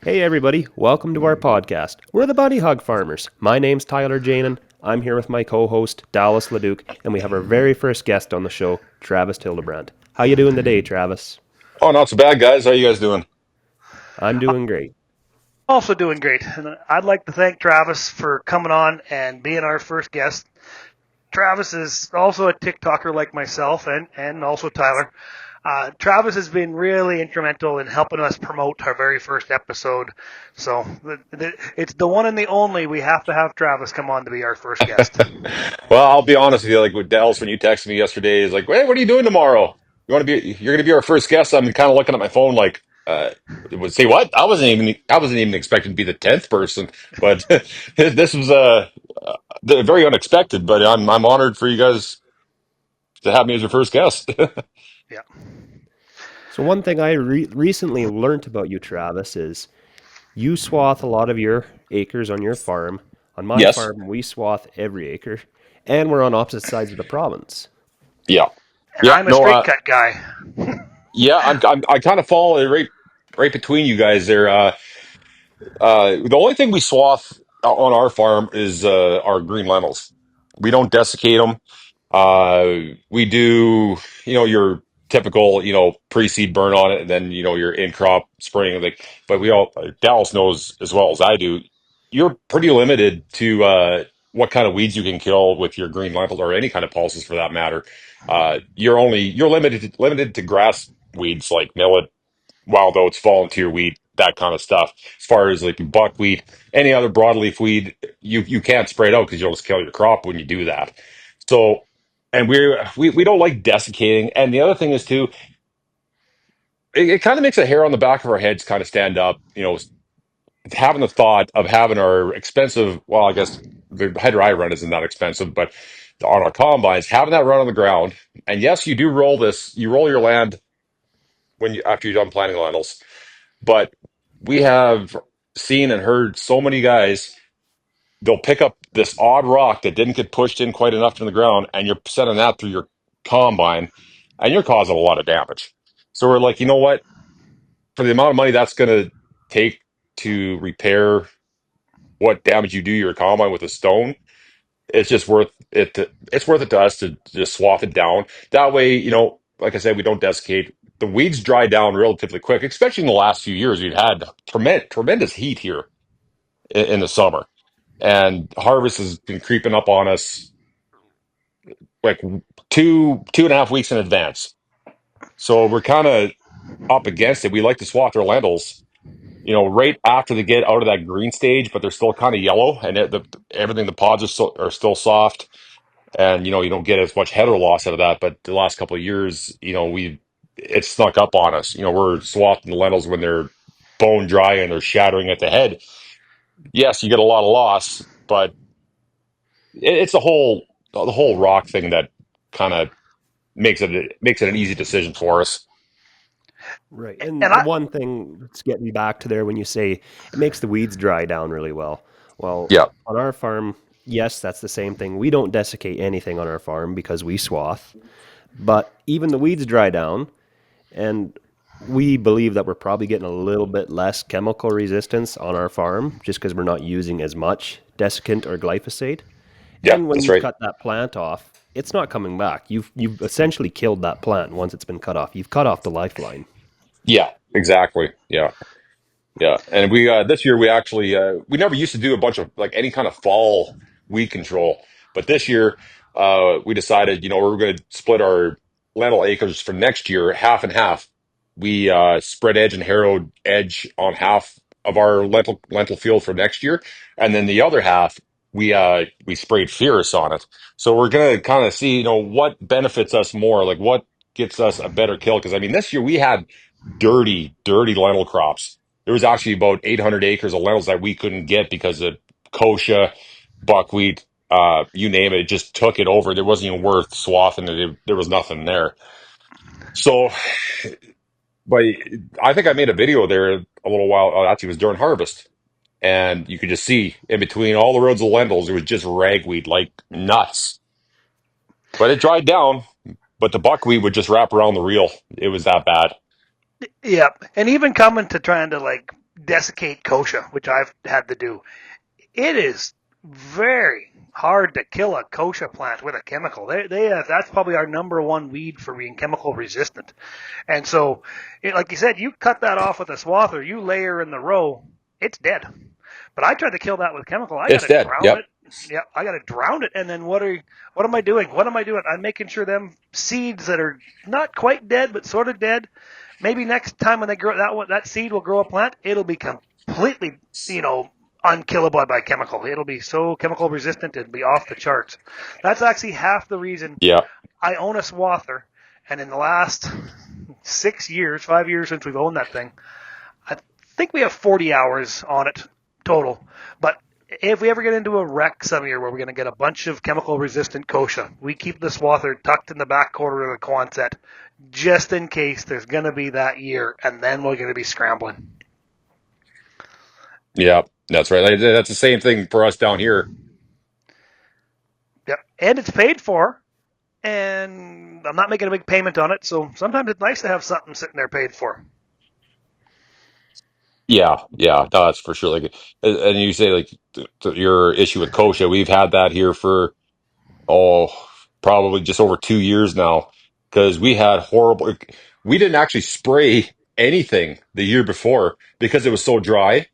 Hey everybody, welcome to our podcast. We're the Bunnyhug Farmers. My name's Tyler Jaenen. I'm here with my co-host Dallas LaDuke, and we have our very first guest on the show, Travis Hildebrandt. How you doing today, Travis? Oh, not so bad, guys. How you guys doing? I'm doing great. Also doing great. And I'd like to thank Travis for coming on and being our first guest. Travis is also a TikToker like myself and also Tyler. Travis has been really instrumental in helping us promote our very first episode. So it's the one and the only. We have to have Travis come on to be our first guest. Well, I'll be honest with you. Like with Dallas, when you texted me yesterday, is like, "Hey, what are you doing tomorrow? You want to be? You're going to be our first guest." I'm kind of looking at my phone, like, say what? I wasn't even expecting to be the 10th person, but this was very unexpected. But I'm honored for you guys to have me as your first guest. Yeah. So one thing I recently learned about you, Travis, is you swath a lot of your acres on your farm. On my Yes. farm, we swath every acre, and we're on opposite sides of the province. Yeah. And Yeah. I'm a No. straight cut guy. Yeah. I kind of fall right between you guys there. The only thing we swath on our farm is our green lentils. We don't desiccate them. We do, your typical, pre-seed burn on it, and then your in-crop spraying. Like, but Dallas knows as well as I do. You're pretty limited to what kind of weeds you can kill with your green lentils or any kind of pulses for that matter. You're limited to grass weeds like millet, wild oats, volunteer wheat, that kind of stuff. As far as like buckwheat, any other broadleaf weed, you can't spray it out because you'll just kill your crop when you do that. So, and we don't like desiccating. And the other thing is too, it kind of makes the hair on the back of our heads kind of stand up. Having the thought of having our expensive, well, I guess the header I run isn't that expensive, but on our combines, having that run on the ground. And yes, you do roll this. You roll your land after you're done planting lentils. But we have seen and heard so many guys, they'll pick up this odd rock that didn't get pushed in quite enough in the ground, and you're sending that through your combine, and you're causing a lot of damage. So we're like, you know what? For the amount of money that's going to take to repair what damage you do to your combine with a stone, it's just worth it. It's worth it to us to just swath it down. That way, like I said, we don't desiccate. The weeds dry down relatively quick, especially in the last few years. We've had tremendous heat here in the summer, and harvest has been creeping up on us like 2.5 weeks in advance. So we're kind of up against it. We like to swath our lentils, right after they get out of that green stage, but they're still kind of yellow, and everything, the pods are still soft, and you don't get as much header loss out of that. But the last couple of years, we it snuck up on us. We're swathing the lentils when they're bone dry and they're shattering at the head. Yes, you get a lot of loss, but it's the whole rock thing that kind of makes it an easy decision for us. Right. And And the I one thing that's getting back to there when you say it makes the weeds dry down really well. Well, Yeah, on our farm, yes, that's the same thing. We don't desiccate anything on our farm because we swath, but even the weeds dry down, and we believe that we're probably getting a little bit less chemical resistance on our farm just because we're not using as much desiccant or glyphosate. yeah, And when that's you right. cut that plant off, it's not coming back. You've essentially killed that plant once it's been cut off. You've cut off the lifeline. Yeah, exactly. Yeah, yeah. And we this year we actually we never used to do a bunch of like any kind of fall weed control, but this year we decided we were going to split our lentil acres for next year half and half. We spread edge and harrowed edge on half of our lentil field for next year, and then the other half we sprayed Fierce on it. So we're gonna kind of see what benefits us more, like what gets us a better kill. Because I mean, this year we had dirty lentil crops. There was actually about 800 acres of lentils that we couldn't get because of kochia, buckwheat, you name it, it just took it over. There wasn't even worth swathing it. There was nothing there. So, but I think I made a video there a little while. Actually, it was during harvest, and you could just see in between all the rows of lentils, there was just ragweed like nuts. But it dried down. But the buckwheat would just wrap around the reel. It was that bad. Yeah, and even coming to trying to like desiccate kochia, which I've had to do. It is very hard to kill a kochia plant with a chemical. That's probably our number one weed for being chemical resistant. And so, like you said, you cut that off with a swather, you layer in the row, it's dead. But I tried to kill that with chemical. I got It's to dead. drown Yep. it. Yeah, I got to drown it. And then what am I doing? What am I doing? I'm making sure them seeds that are not quite dead but sort of dead. Maybe next time when they grow that seed will grow a plant, it'll be completely unkillable by chemical. It'll be so chemical resistant it'll be off the charts. That's actually half the reason Yeah. I own a swather. And in the last 6 years, 5 years since we've owned that thing, I think we have 40 hours on it total. But if we ever get into a wreck some year where we're going to get a bunch of chemical resistant kochia, we keep the swather tucked in the back quarter of the Quonset just in case there's going to be that year, and then we're going to be scrambling. Yeah. That's right. That's the same thing for us down here. Yep. And it's paid for, and I'm not making a big payment on it, so sometimes it's nice to have something sitting there paid for. Yeah, yeah, no, that's for sure. Like, and you say like your issue with kochia, we've had that here for oh, probably just over 2 years now because we had horrible. We didn't actually spray anything the year before because it was so dry.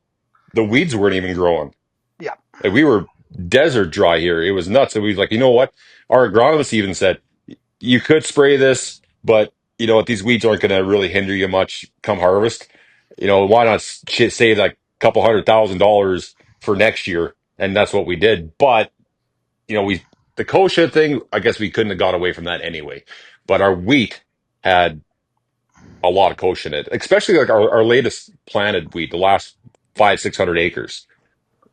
The weeds weren't even growing. Yeah. Like, we were desert dry here. It was nuts. And we was like, you know what? Our agronomist even said you could spray this, but you know what? These weeds aren't going to really hinder you much come harvest. You know, why not save like a couple $100,000 for next year? And that's what we did. But you know, the kochia thing, I guess we couldn't have got away from that anyway. But our wheat had a lot of kochia in it, especially like our latest planted wheat, the last 600 acres.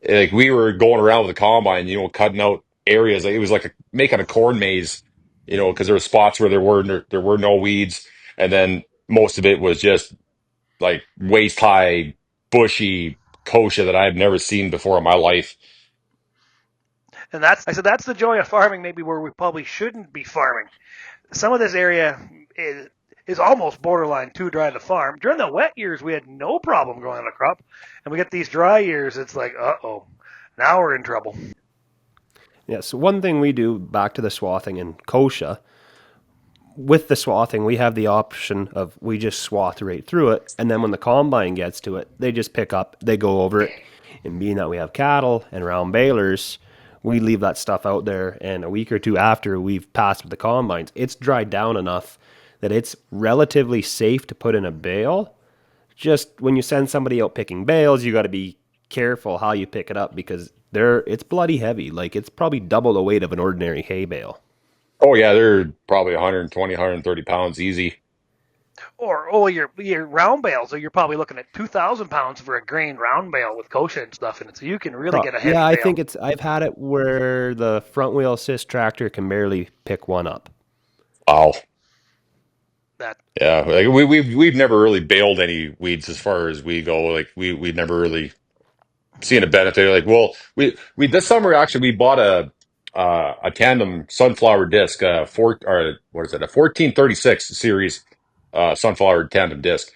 Like, we were going around with the combine, cutting out areas. Like, it was like making a corn maze, because there were spots where there were no weeds, and then most of it was just like waist high, bushy kochia that I had never seen before in my life. And that's the joy of farming, maybe where we probably shouldn't be farming. Some of this area is almost borderline too dry to farm. During the wet years, we had no problem growing a crop, and we get these dry years. It's like, uh-oh, now we're in trouble. Yeah, so one thing we do back to the swathing and kochia, with the swathing, we have the option of we just swath right through it, and then when the combine gets to it, they just pick up, they go over it. And being that we have cattle and round balers, we leave that stuff out there, and a week or two after we've passed with the combines, it's dried down enough that it's relatively safe to put in a bale. Just when you send somebody out picking bales, you got to be careful how you pick it up because it's bloody heavy. Like, it's probably double the weight of an ordinary hay bale. Oh yeah, they're probably 120, 130 pounds easy. Or your round bales, or you're probably looking at 2,000 pounds for a grain round bale with kochia and stuff in it. So you can really get a Yeah, heavy I bale. think I've had it where the front wheel assist tractor can barely pick one up. Wow. That Yeah, like we've never really baled any weeds as far as we go. Like, we never really seen a benefit. Like, well, we this summer actually we bought a tandem sunflower disc, or what is it, a 1436 series sunflower tandem disc,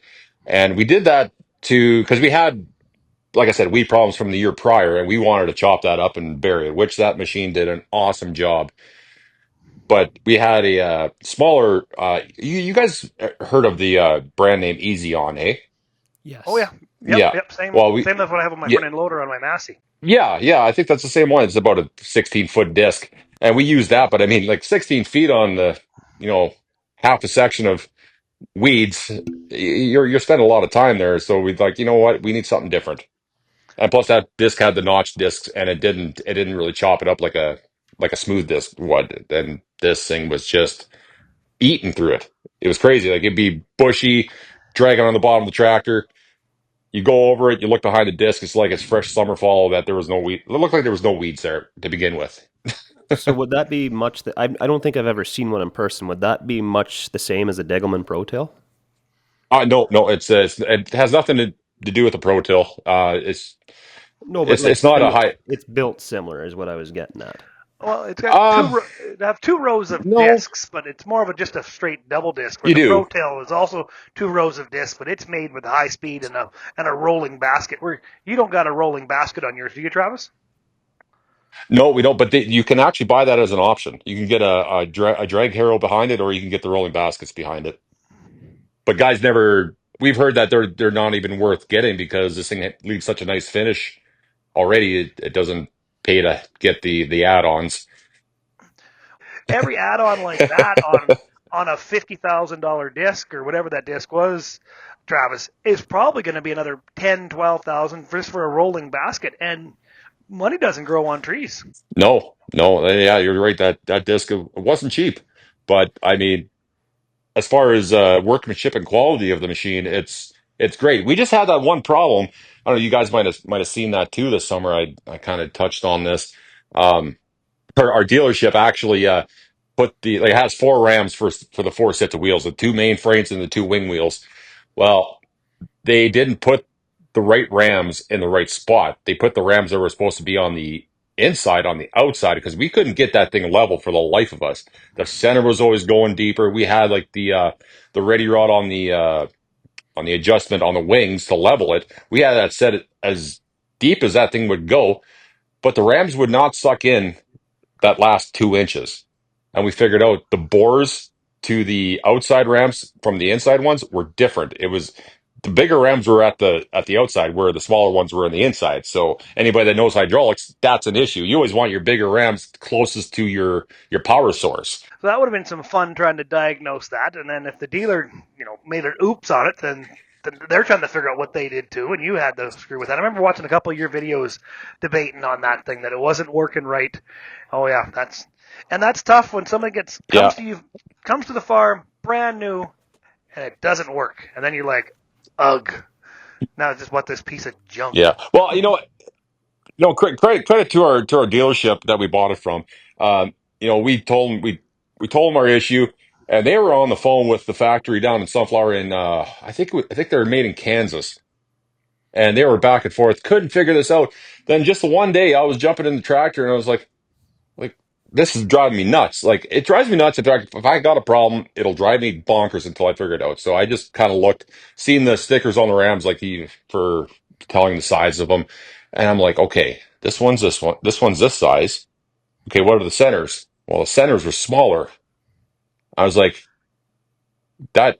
and we did that because we had, like I said, weed problems from the year prior, and we wanted to chop that up and bury it, which that machine did an awesome job. But we had a smaller. You guys heard of the brand name Easy On, eh? Oh Yes. yeah, Yeah. yep. Same Well, same as what I have on my yeah, front end loader on my Massey. yeah. I think that's the same one. It's about a 16-foot disc, and we use that. But I mean, like, 16 feet on the, you know, half a section of weeds. You're spending a lot of time there. So we like, you know what? We need something different. And plus, that disc had the notch discs, and it didn't really chop it up like a smooth disc would. And this thing was just eating through it. It was crazy. Like, it'd be bushy, dragging on the bottom of the tractor. You go over it, you look behind the disc, it's like it's fresh summer fall that there was no weed. It looked like there was no weeds there to begin with. So would that be much? I don't think I've ever seen one in person. Would that be much the same as a Degelman Pro Tail? No, no, it has nothing to do with the Pro Till. No, but It's like not a similar. high. It's built similar, is what I was getting at. Well, it's got Um, it have two rows of no, discs, but it's more of just a straight double disc. Where you the do. Pro Tail is also two rows of discs, but it's made with high speed and a rolling basket. Where you don't got a rolling basket on yours, do you, Travis? No, we don't. But you can actually buy that as an option. You can get a drag harrow behind it, or you can get the rolling baskets behind it. But guys never. We've heard that they're not even worth getting because this thing leaves such a nice finish already. It doesn't pay to get the add-ons. Every add-on like that on a $50,000 disc or whatever that disc was, Travis, is probably going to be another 10, 12,000 just for a rolling basket, and money doesn't grow on trees. No, no, yeah, you're right. That disc it wasn't cheap, but I mean, as far as workmanship and quality of the machine, it's great. We just had that one problem. I don't know. You guys might have seen that too this summer. I kind of touched on this. Um, our dealership actually put the like it has four rams for the four sets of wheels, the two main frames and the two wing wheels. Well, they didn't put the right rams in the right spot. They put the rams that were supposed to be on the inside on the outside because we couldn't get that thing level for the life of us. The center was always going deeper. We had like the ready rod on the adjustment on the wings to level it. We had that set as deep as that thing would go, but the rams would not suck in that last 2 inches. And we figured out the bores to the outside rams from the inside ones were different. It was the bigger rams were at the outside where the smaller ones were on the inside. So anybody that knows hydraulics, that's an issue. You always want your bigger rams closest to your power source. So that would have been some fun trying to diagnose that, and then if the dealer, made an oops on it, then they're trying to figure out what they did too, and you had to screw with that. I remember watching a couple of your videos debating on that thing that it wasn't working right. Oh yeah, that's tough when somebody Yeah, comes to the farm brand new and it doesn't work, and then you're like, ugh, now it's just what this piece of junk. yeah. Well, no, credit to our dealership that we bought it from. We told them our issue, and they were on the phone with the factory down in Sunflower in I think they were made in Kansas, and they were back and forth, couldn't figure this out. Then just the one day, I was jumping in the tractor, and I was like this is driving me nuts. Like it drives me nuts. If I got a problem, it'll drive me bonkers until I figure it out. So I just kind of looked, seen the stickers on the Rams, like for telling the size of them, and I'm like, okay, this one's this size. Okay, what are the centers? Well, the centers were smaller. I was like, that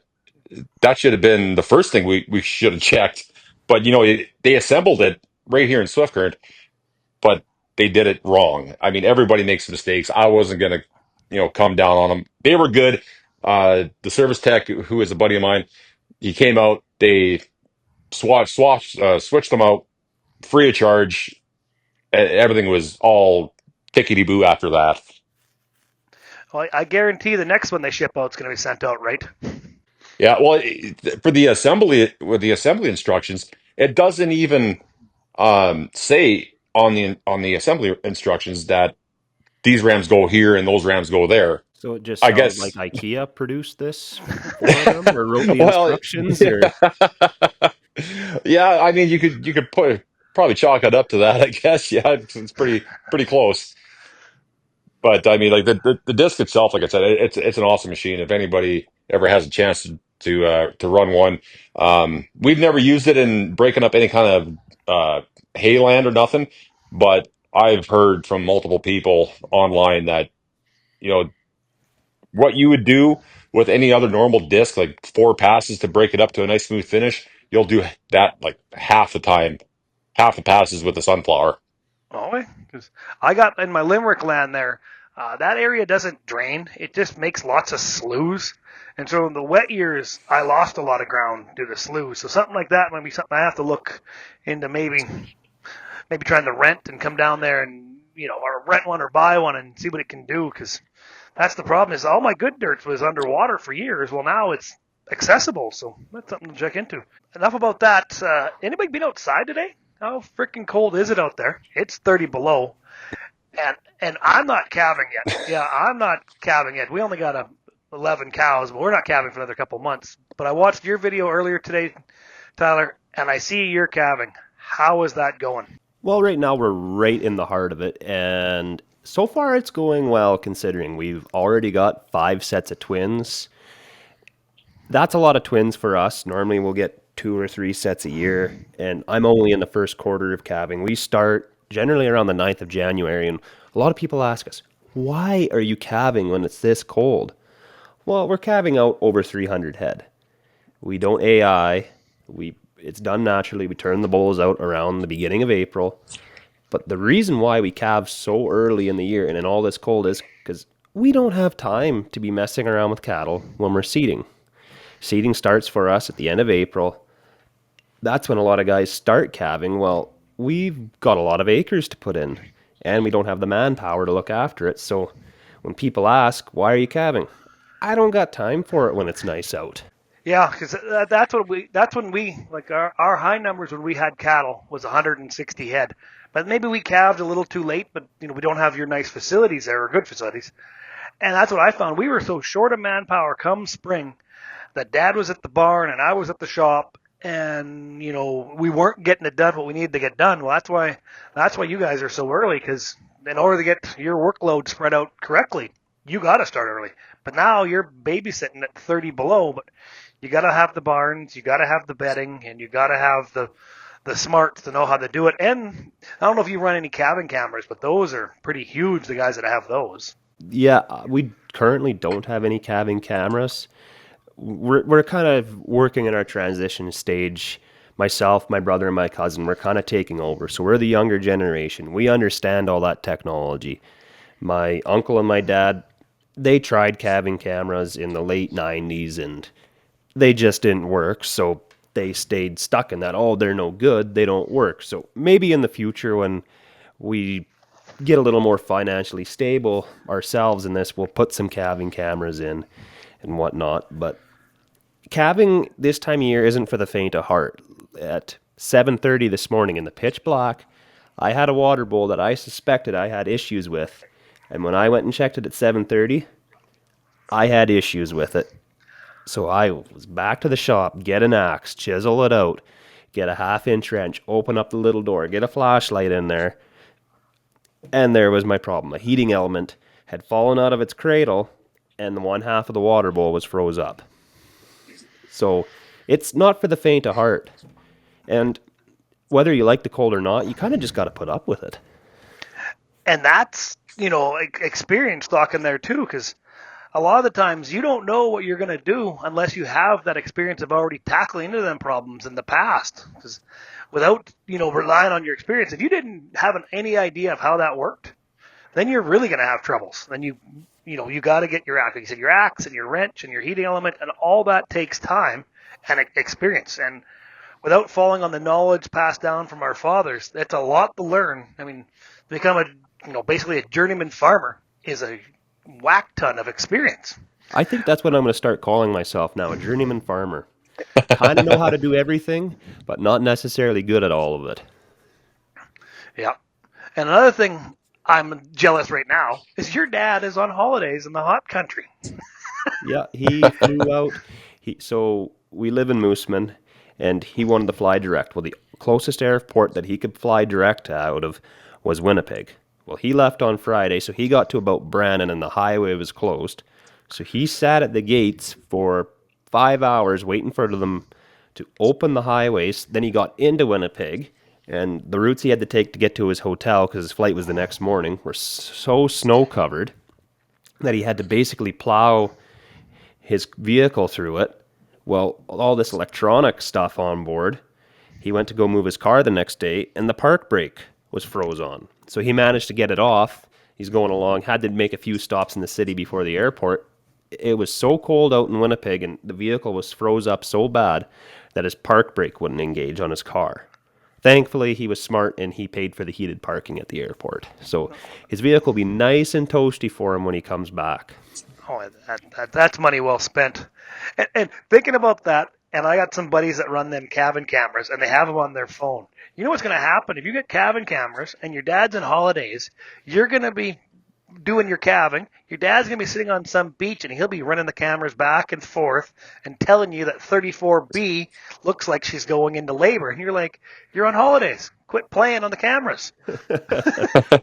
that should have been the first thing we should have checked. But they assembled it right here in Swift Current, but they did it wrong. I mean, everybody makes mistakes. I wasn't gonna, come down on them. They were good. The service tech, who is a buddy of mine, he came out. They switched them out free of charge. Everything was all tickety boo after that. Well, I guarantee the next one they ship out is going to be sent out right. Yeah, well, for the assembly with the assembly instructions, it doesn't even say on the assembly instructions that these rams go here and those rams go there. So it just I sounds like guess. IKEA produced this for them or wrote the Well, instructions yeah. or Yeah, I mean, you could probably chalk it up to that. I guess. Yeah, it's pretty close. But I mean, like the disc itself, like I said, it's an awesome machine. If anybody ever has a chance to run one, we've never used it in breaking up any kind of hayland or nothing. But I've heard from multiple people online that you know what you would do with any other normal disc, like four passes to break it up to a nice smooth finish, you'll do that like half the time, half the passes with the sunflower. Oh, because I got in my Limerick land there. That area doesn't drain; it just makes lots of sloughs. And so in the wet years, I lost a lot of ground due to sloughs. So something like that might be something I have to look into. Maybe trying to rent and come down there and or rent one or buy one and see what it can do. Because that's the problem. Is all my good dirt was underwater for years. Well, now it's accessible, so that's something to check into. Enough about that. Anybody been outside today? How freaking cold is it out there? It's 30 below, and I'm not calving yet. Yeah, I'm not calving yet. We only got 11 cows, but we're not calving for another couple months. But I watched your video earlier today, Tyler, and I see you're calving. How is that going? well, right now we're right in the heart of it, and So far, it's going well considering we've already got 5 sets of twins. That's a lot of twins for us. Normally, we'll get 2 or 3 sets a year, and I'm only in the first quarter of calving. We start generally around the 9th of January, and a lot of people ask us, why are you calving when it's this cold? Well, we're calving out over 300 head. We don't AI. It's done naturally. We turn the bulls out around the beginning of April. But the reason why we calve so early in the year and in all this cold is because we don't have time to be messing around with cattle when we're seeding. Seeding starts for us at the end of April. That's when a lot of guys start calving. Well, we've got a lot of acres to put in, and we don't have the manpower to look after it. So when people ask, why are you calving? I don't got time for it when it's nice out. Yeah, because that's when we like our high numbers when we had cattle was 160 head, but maybe we calved a little too late. But we don't have your nice facilities there or good facilities, and that's what I found. We were so short of manpower come spring that Dad was at the barn and I was at the shop, and we weren't getting it done what we needed to get done. Well, that's why you guys are so early, because in order to get your workload spread out correctly, you got to start early. But now you're babysitting at 30 below, but you got to have the barns, you got to have the bedding, and you got to have the smarts to know how to do it. And I don't know if you run any calving cameras, but those are pretty huge, the guys that have those. Yeah, we currently don't have any calving cameras. We're kind of working in our transition stage. Myself, my brother, and my cousin, we're kind of taking over. So we're the younger generation. We understand all that technology. My uncle and my dad, they tried calving cameras in the late 90s and they just didn't work. So they stayed stuck in that. Oh, they're no good. They don't work. So maybe in the future when we get a little more financially stable ourselves in this, we'll put some calving cameras in and whatnot. But calving this time of year isn't for the faint of heart. At 7:30 this morning in the pitch black, I had a water bowl that I suspected I had issues with, and when I went and checked it at 7:30, I had issues with it. So I was back to the shop, get an axe, chisel it out, get a half-inch wrench, open up the little door, get a flashlight in there, and there was my problem. A heating element had fallen out of its cradle, and the one half of the water bowl was froze up. So it's not for the faint of heart. And whether you like the cold or not, you kind of just got to put up with it. And that's experience talking there too, because a lot of the times you don't know what you're going to do unless you have that experience of already tackling into them problems in the past. Because without relying on your experience, if you didn't have any idea of how that worked, then you're really going to have troubles. Then you got to get your axe, like you said, your axe and your wrench and your heating element, and all that takes time and experience. And without falling on the knowledge passed down from our fathers, it's a lot to learn. I mean, to become basically a journeyman farmer is a whack ton of experience. I think that's what I'm going to start calling myself now, a journeyman farmer. Kind of know how to do everything, but not necessarily good at all of it. Yeah. And another thing I'm jealous right now is your dad is on holidays in the hot country. Yeah, he flew out. So we live in Mooseman, and he wanted to fly direct. Well, the closest airport that he could fly direct out of was Winnipeg. Well, he left on Friday, so he got to about Brannan, and the highway was closed. So he sat at the gates for 5 hours waiting for them to open the highways. Then he got into Winnipeg, and the routes he had to take to get to his hotel, because his flight was the next morning, were so snow-covered that he had to basically plow his vehicle through it. Well, all this electronic stuff on board, he went to go move his car the next day, and the park brake was froze on. So he managed to get it off. He's going along, had to make a few stops in the city before the airport. It was so cold out in Winnipeg, and the vehicle was froze up so bad that his park brake wouldn't engage on his car. Thankfully, he was smart, and he paid for the heated parking at the airport. So his vehicle will be nice and toasty for him when he comes back. Oh, that's money well spent. And thinking about that, and I got some buddies that run them calving cameras, and they have them on their phone. You know what's going to happen? If you get calving cameras and your dad's in holidays, you're going to be doing your calving. Your dad's going to be sitting on some beach and he'll be running the cameras back and forth and telling you that 34B looks like she's going into labor. And you're like, you're on holidays. Quit playing on the cameras.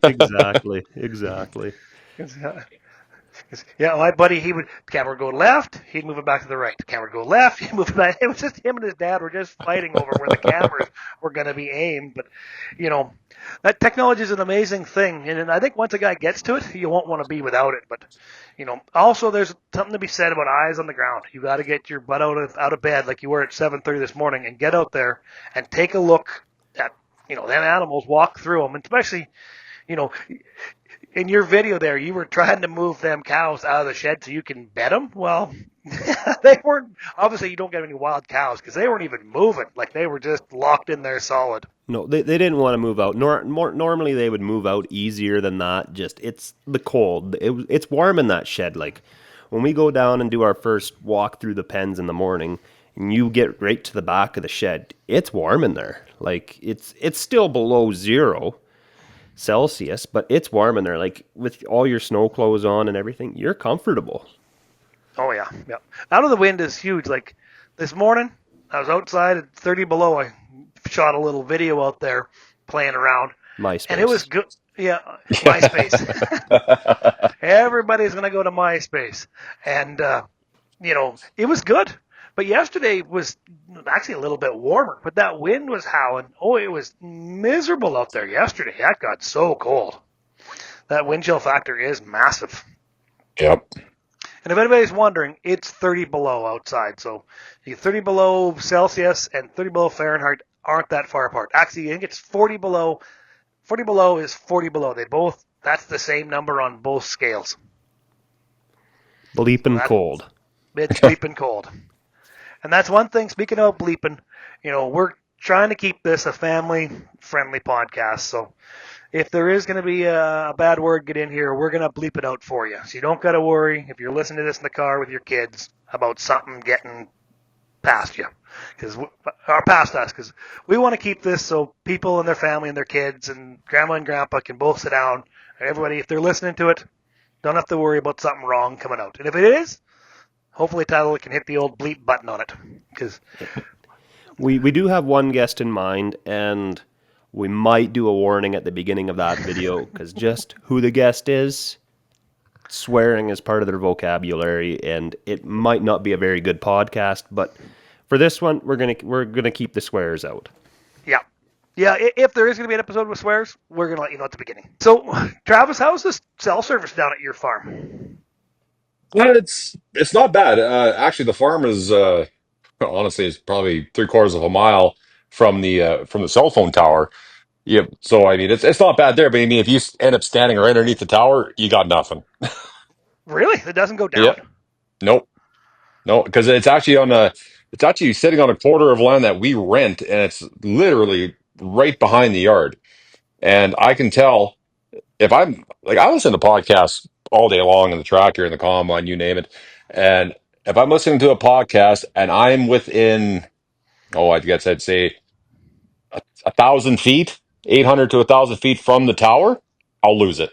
Exactly. Yeah, my buddy, the camera would go left, he'd move it back to the right. The camera would go left, he'd move it back. It was just him and his dad were just fighting over where the cameras were going to be aimed. But, that technology is an amazing thing. And I think once a guy gets to it, you won't want to be without it. But, also there's something to be said about eyes on the ground. You got to get your butt out of bed like you were at 7:30 this morning and get out there and take a look at, them animals, walk through them. And especially, in your video there, you were trying to move them cows out of the shed so you can bed them. Well, they weren't. Obviously, you don't get any wild cows because they weren't even moving. Like they were just locked in there solid. No, they didn't want to move out. Normally, they would move out easier than that. Just it's the cold. It's warm in that shed. Like when we go down and do our first walk through the pens in the morning, and you get right to the back of the shed, it's warm in there. Like it's still below 0 Celsius, but it's warm in there. Like with all your snow clothes on and everything, you're comfortable. Oh yeah. Out of the wind is huge. Like this morning, I was outside at 30 below. I shot a little video out there playing around. MySpace. And it was good. Yeah, MySpace. Everybody's gonna go to MySpace, and it was good. But yesterday was actually a little bit warmer, but that wind was howling. Oh, it was miserable out there yesterday. That got so cold. That wind chill factor is massive. Yep. And if anybody's wondering, it's 30 below outside. So 30 below Celsius and 30 below Fahrenheit aren't that far apart. Actually, I think it's 40 below. 40 below is 40 below. That's the same number on both scales. Bleeping cold. It's bleeping cold. And that's one thing, speaking of bleeping, we're trying to keep this a family-friendly podcast. So if there is going to be a bad word get in here, we're going to bleep it out for you. So you don't got to worry if you're listening to this in the car with your kids about something getting past you, or past us, because we want to keep this so people and their family and their kids and grandma and grandpa can both sit down. And everybody, if they're listening to it, don't have to worry about something wrong coming out. And if it is, hopefully Tyler can hit the old bleep button on it. Because we do have one guest in mind, and we might do a warning at the beginning of that video, because just who the guest is, swearing is part of their vocabulary, and it might not be a very good podcast, but for this one, we're gonna keep the swears out. Yeah, if there is going to be an episode with swears, we're going to let you know at the beginning. So, Travis, how's the cell service down at your farm? Well, it's not bad. Actually, the farm is honestly it's probably 3/4 of a mile from the cell phone tower. Yep. So I mean, it's not bad there. But I mean, if you end up standing right underneath the tower, you got nothing. Really? It doesn't go down? Yep. Nope. No, because it's actually sitting on a quarter of land that we rent, and it's literally right behind the yard. And I can tell if I'm like I listen to podcasts all day long in the tractor, in the combine, you name it. And if I'm listening to a podcast and I'm within, oh, I guess I'd say 1,000 feet, 800 to 1,000 feet from the tower, I'll lose it.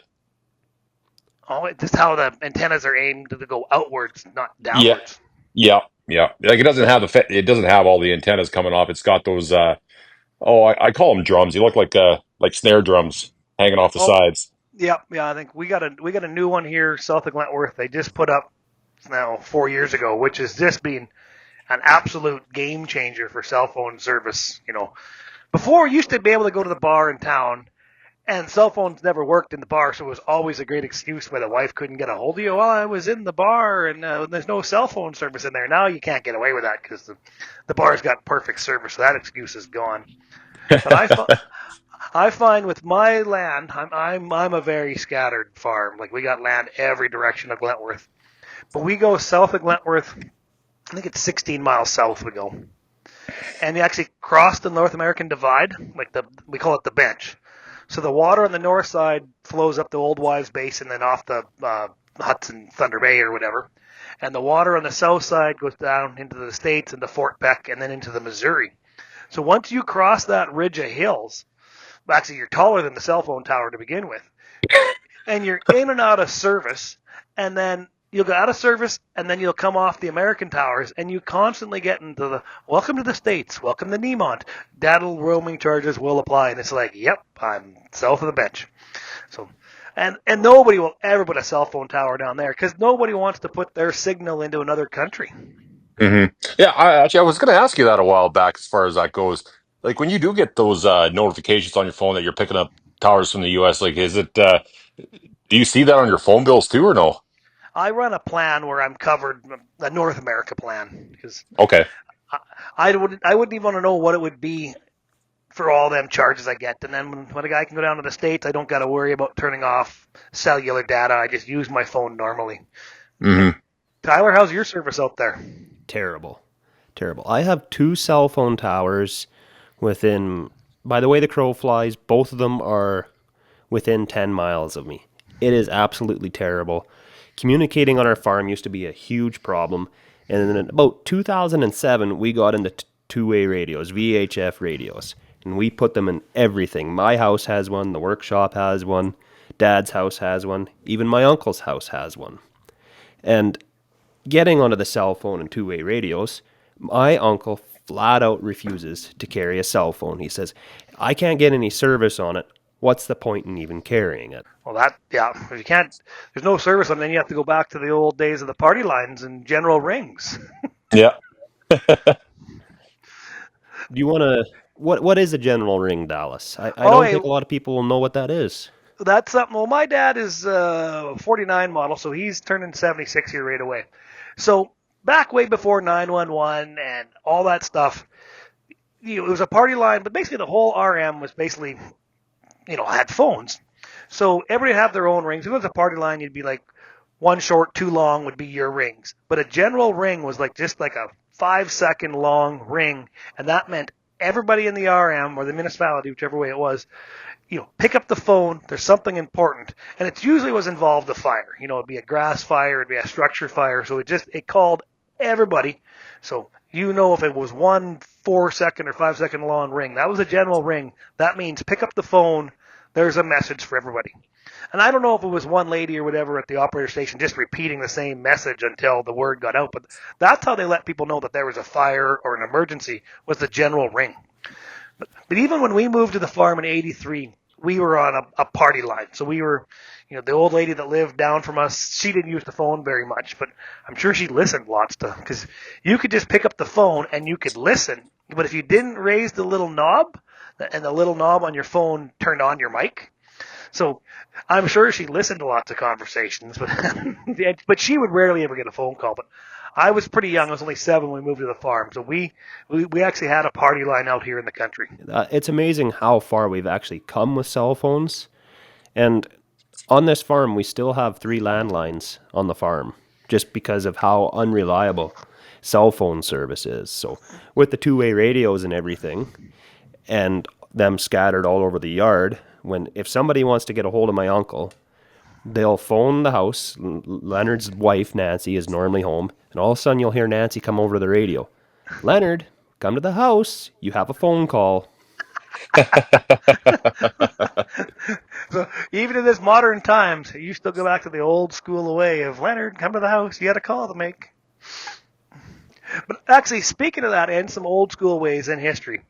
Oh, it's just how the antennas are aimed to go outwards, not Yeah, downwards. yeah, yeah. Like it doesn't have all the antennas coming off. It's got those. I call them drums. You look like snare drums hanging off the Oh, sides. yeah. I think we got a new one here south of Glentworth. They just put up now 4 years ago, which has just been an absolute game changer for cell phone service. Before you used to be able to go to the bar in town, and cell phones never worked in the bar, so it was always a great excuse why the wife couldn't get a hold of you. Well, I was in the bar, and there's no cell phone service in there. Now you can't get away with that because the bar's got perfect service, so that excuse is gone. But I find with my land, I'm a very scattered farm. Like we got land every direction of Glentworth, but we go south of Glentworth. I think it's 16 miles south we go, and you actually cross the North American Divide, we call it the bench. So the water on the north side flows up the Old Wives Basin, then off the Hudson Thunder Bay or whatever, and the water on the south side goes down into the States, into Fort Beck, and then into the Missouri. So once you cross that ridge of hills, actually you're taller than the cell phone tower to begin with. and you're in and out of service, and then you'll go out of service, and then you'll come off the American towers, and you constantly get into the welcome to the States, welcome to Niemont, data roaming charges will apply, and it's like, yep, I'm south of the bench. So, and nobody will ever put a cell phone tower down there because nobody wants to put their signal into another country. Hmm. Yeah, I was going to ask you that a while back as far as that goes. Like when you do get those notifications on your phone that you're picking up towers from the US, like is it do you see that on your phone bills too or no? I run a plan where I'm covered, a North America plan, because Okay. I wouldn't even want to know what it would be for all them charges I get. And then when a guy can go down to the States, I don't got to worry about turning off cellular data. I just use my phone normally. Hmm. Tyler, how's your service out there? Terrible. Terrible. I have 2 cell phone towers within, by the way the crow flies, both of them are within 10 miles of me. It is absolutely terrible. Communicating on our farm used to be a huge problem. And then in about 2007, we got into two-way radios, VHF radios. And we put them in everything. My house has one, the workshop has one, Dad's house has one, even my uncle's house has one. And getting onto the cell phone and two-way radios, my uncle flat out refuses to carry a cell phone. He says, I can't get any service on it. What's the point in even carrying it? Well, yeah, if you can't, there's no service on, then you have to go back to the old days of the party lines and general rings. Yeah. Do you want to, what is a general ring, Dallas? I Oh, don't hey, think a lot of people will know what that is. that's something. Well, my dad is a 49 model, so he's turning 76 here right away. So back way before 911 and all that stuff, it was a party line, but basically the whole RM was basically, had phones. So everybody would have their own rings. If it was a party line, you'd be like one short, two long would be your rings. But a general ring was like just like a 5 second long ring, and that meant everybody in the RM or the municipality, whichever way it was, pick up the phone. There's something important, and it usually was involved a fire. It'd be a grass fire, it'd be a structure fire. So it called everybody. So if it was 1 4 second or 5 second long ring, that was a general ring. That means pick up the phone. There's a message for everybody. And I don't know if it was one lady or whatever at the operator station just repeating the same message until the word got out, but that's how they let people know that there was a fire or an emergency, was the general ring. But even when we moved to the farm in '83, we were on a party line. So we were, the old lady that lived down from us, she didn't use the phone very much, but I'm sure she listened lots to, because you could just pick up the phone and you could listen. But if you didn't raise the little knob, and the little knob on your phone turned on your mic, so I'm sure she listened to lots of conversations, but she would rarely ever get a phone call. But I was pretty young. I was only 7 when we moved to the farm. So we actually had a party line out here in the country. It's amazing how far we've actually come with cell phones. And on this farm, we still have 3 landlines on the farm just because of how unreliable cell phone service is. So with the two-way radios and everything, and them scattered all over the yard, if somebody wants to get a hold of my uncle, they'll phone the house. Leonard's wife, Nancy, is normally home, and all of a sudden you'll hear Nancy come over to the radio. Leonard, come to the house. You have a phone call. So even in this modern times, you still go back to the old school way of Leonard, come to the house. You had a call to make. But actually, speaking of that and some old school ways in history,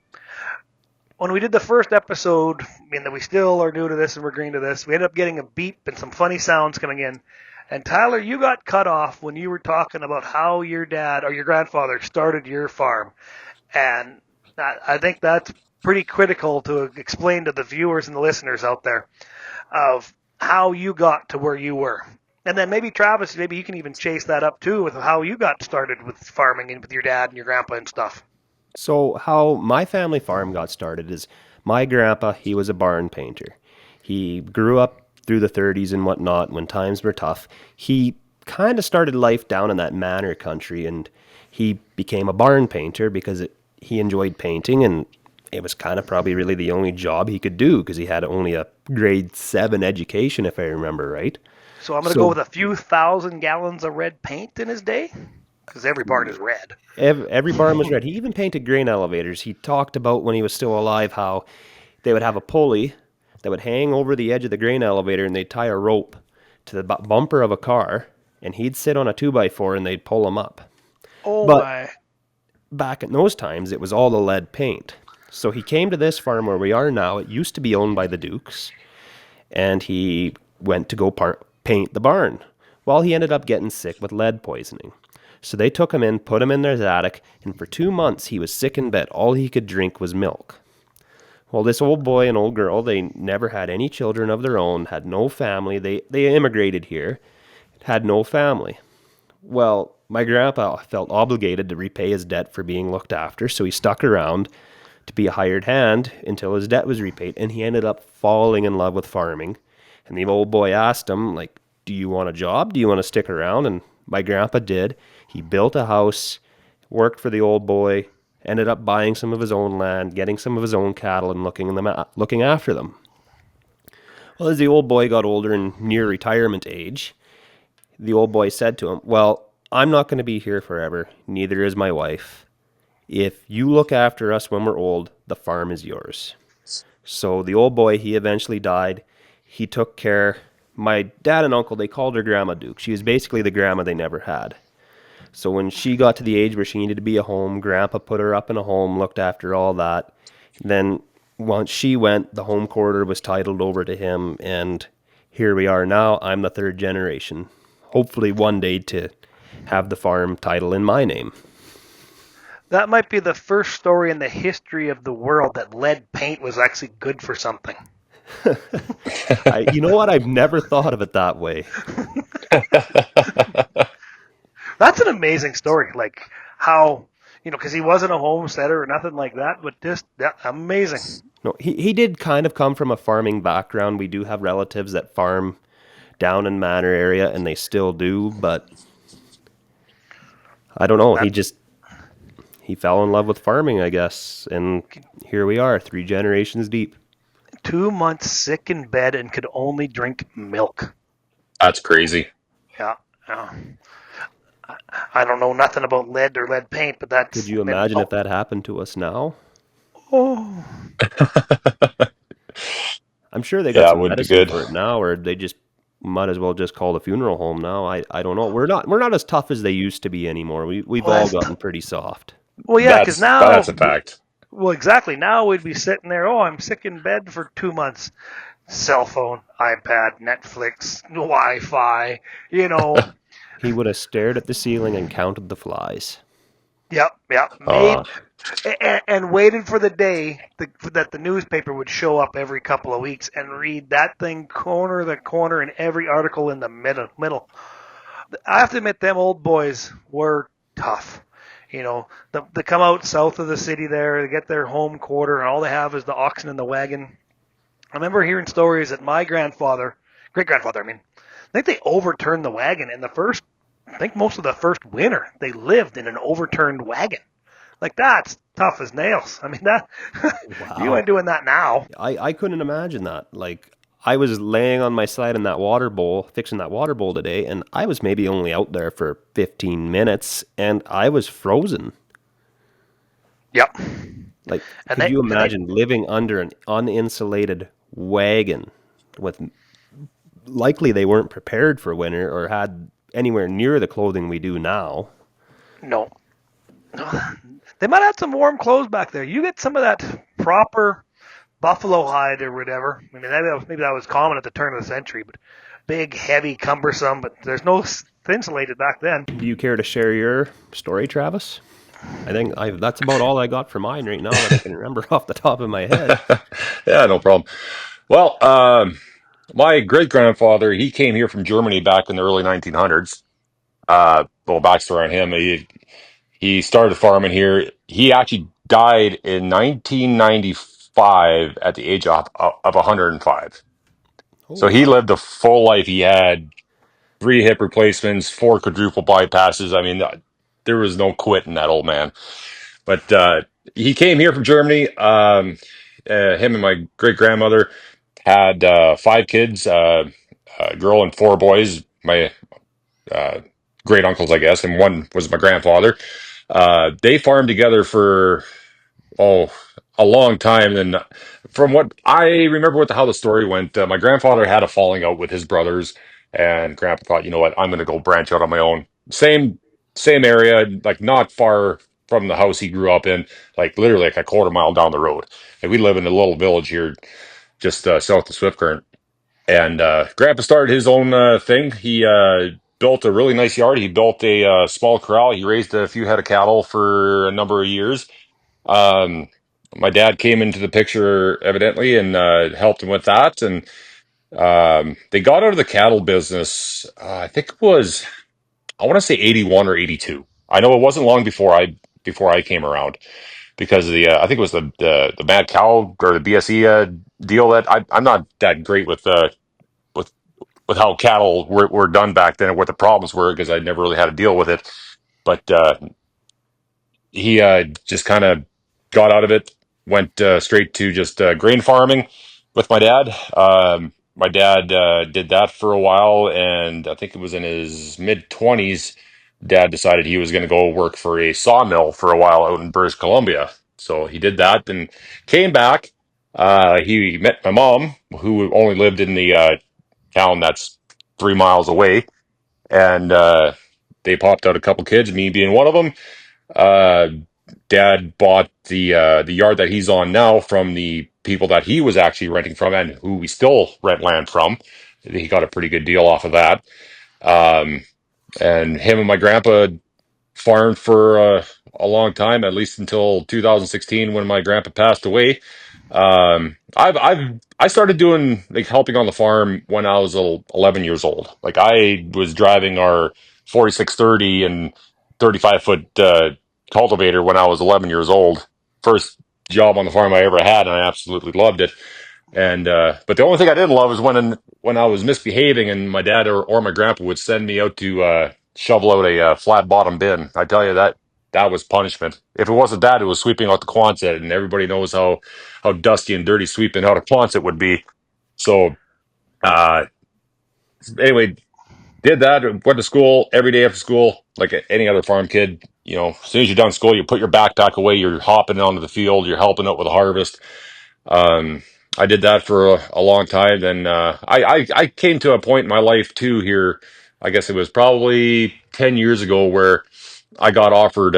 when we did the first episode, that we still are new to this and we're green to this, we ended up getting a beep and some funny sounds coming in. And Tyler, you got cut off when you were talking about how your dad or your grandfather started your farm. And I think that's pretty critical to explain to the viewers and the listeners out there of how you got to where you were. And then maybe Travis, maybe you can even chase that up too with how you got started with farming and with your dad and your grandpa and stuff. So how my family farm got started is my grandpa, he was a barn painter. He grew up through the 30s and whatnot when times were tough. He kind of started life down in that manor country, and he became a barn painter because he enjoyed painting, and it was kind of probably really the only job he could do because he had only a grade 7 education, if I remember right. So I'm going to go with a few thousand gallons of red paint in his day? Because every barn is red. Every barn was red. He even painted grain elevators. He talked about when he was still alive how they would have a pulley that would hang over the edge of the grain elevator, and they'd tie a rope to the bumper of a car, and he'd sit on a 2x4 and they'd pull him up. Oh But my. back in those times, it was all the lead paint. So he came to this farm where we are now. It used to be owned by the Dukes, and he went to go paint the barn. Well, he ended up getting sick with lead poisoning. So they took him in, put him in their attic, and for 2 months he was sick in bed. All he could drink was milk. Well, this old boy and old girl, they never had any children of their own, had no family. They immigrated here, had no family. Well, my grandpa felt obligated to repay his debt for being looked after, so he stuck around to be a hired hand until his debt was repaid, and he ended up falling in love with farming. And the old boy asked him, like, do you want a job? Do you want to stick around? And my grandpa did. He built a house, worked for the old boy, ended up buying some of his own land, getting some of his own cattle, and looking after them. Well, as the old boy got older and near retirement age, the old boy said to him, well, I'm not going to be here forever. Neither is my wife. If you look after us when we're old, the farm is yours. So the old boy, he eventually died. He took care. My dad and uncle, they called her Grandma Duke. She was basically the grandma they never had. So when she got to the age where she needed to be a home, Grandpa put her up in a home, looked after all that. Then once she went, the home quarter was titled over to him, and here we are now. I'm the third generation. Hopefully one day to have the farm title in my name. That might be the first story in the history of the world that lead paint was actually good for something. You know what? I've never thought of it that way. That's an amazing story. Like how, because he wasn't a homesteader or nothing like that, but just amazing. No, he did kind of come from a farming background. We do have relatives that farm down in Manor area, and they still do, but I don't know. He fell in love with farming, I guess, and here we are, 3 generations deep. 2 months sick in bed and could only drink milk. That's crazy. Yeah. Yeah. I don't know nothing about lead or lead paint, but that's. Could you imagine if that happened to us now? Oh. I'm sure they got Yeah, it some would be medicine good. for it now, or they just might as well just call the funeral home now. I don't know. We're not as tough as they used to be anymore. We've Well, all gotten pretty soft. well, yeah, because That's now, a fact. well, exactly. Now we'd be sitting there. Oh, I'm sick in bed for 2 months. Cell phone, iPad, Netflix, Wi-Fi. He would have stared at the ceiling and counted the flies. Yep. Uh, And waited for the day that the newspaper would show up every couple of weeks and read that thing corner to corner in every article in the middle. I have to admit, them old boys were tough. They come out south of the city there, they get their home quarter, and all they have is the oxen and the wagon. I remember hearing stories that my great grandfather, I think they overturned the wagon in I think most of the first winter they lived in an overturned wagon. Like, that's tough as nails. That you Wow. ain't doing that now. I couldn't imagine that. Like, I was laying on my side in that water bowl, fixing that water bowl today, and I was maybe only out there for 15 minutes, and I was frozen. Yep. Like, And could they, you and they imagine living under an uninsulated wagon with likely they weren't prepared for winter or had anywhere near the clothing we do now? no. They might have some warm clothes back there. You get some of that proper buffalo hide or whatever. Maybe that was common at the turn of the century, but big, heavy, cumbersome. But there's no insulated back then. Do you care to share your story, Travis? I think that's about all I got for mine right now that I can remember off the top of my head. yeah, no problem. Well, my great grandfather, he came here from Germany back in the early 1900s. Little backstory on him. He started farming here. He actually died in 1995 at the age of 105. Oh, So he wow. lived a full life. He had 3 hip replacements, 4 quadruple bypasses. There was no quitting that old man. But he came here from Germany. Him and my great grandmother had 5 kids, a girl and 4 boys. My uh, great uncles, I guess, and one was my grandfather. They farmed together for a long time. Then from what I remember, how the story went, my grandfather had a falling out with his brothers, and Grandpa thought, you know what, I'm going to go branch out on my own. Same area, like not far from the house he grew up in, like literally like a quarter mile down the road. And we live in a little village here, just south of Swift Current. And Grandpa started his own thing. He built a really nice yard. He built a small corral. He raised a few head of cattle for a number of years. Um, my dad came into the picture evidently and helped him with that. And they got out of the cattle business. I think it was, I want to say 81 or 82. I know it wasn't long before I came around because of the I think it was the mad cow or the BSE deal that I'm not that great with with how cattle were done back then and what the problems were because I never really had to deal with it. But he just kind of got out of it, went straight to just grain farming with my dad. My dad did that for a while, and I think it was in his mid 20s. Dad decided he was going to go work for a sawmill for a while out in British Columbia. So he did that and came back. He met my mom, who only lived in the town that's 3 miles away, and they popped out a couple kids, me being one of them. Uh, Dad bought the yard that he's on now from the people that he was actually renting from and who we still rent land from. He got a pretty good deal off of that. Um, and him and my grandpa farmed for a long time, at least until 2016 when my grandpa passed away. I started doing like helping on the farm when I was 11 years old. Like I was driving our 4630 and 35-foot cultivator when I was 11 years old. First job on the farm I ever had, and I absolutely loved it. And but the only thing I didn't love is when I was misbehaving and my dad or my grandpa would send me out to shovel out a flat bottom bin. I tell you that was punishment. If it wasn't that, it was sweeping out the Quonset, and everybody knows how dusty and dirty sweeping out a Quonset would be. So uh, anyway, did that. Went to school every day after school, like any other farm kid. You know, as soon as you're done school, you put your backpack away. You're hopping onto the field. You're helping out with the harvest. Um, I did that for a long time. Then I came to a point in my life too here. I guess it was probably 10 years ago where I got offered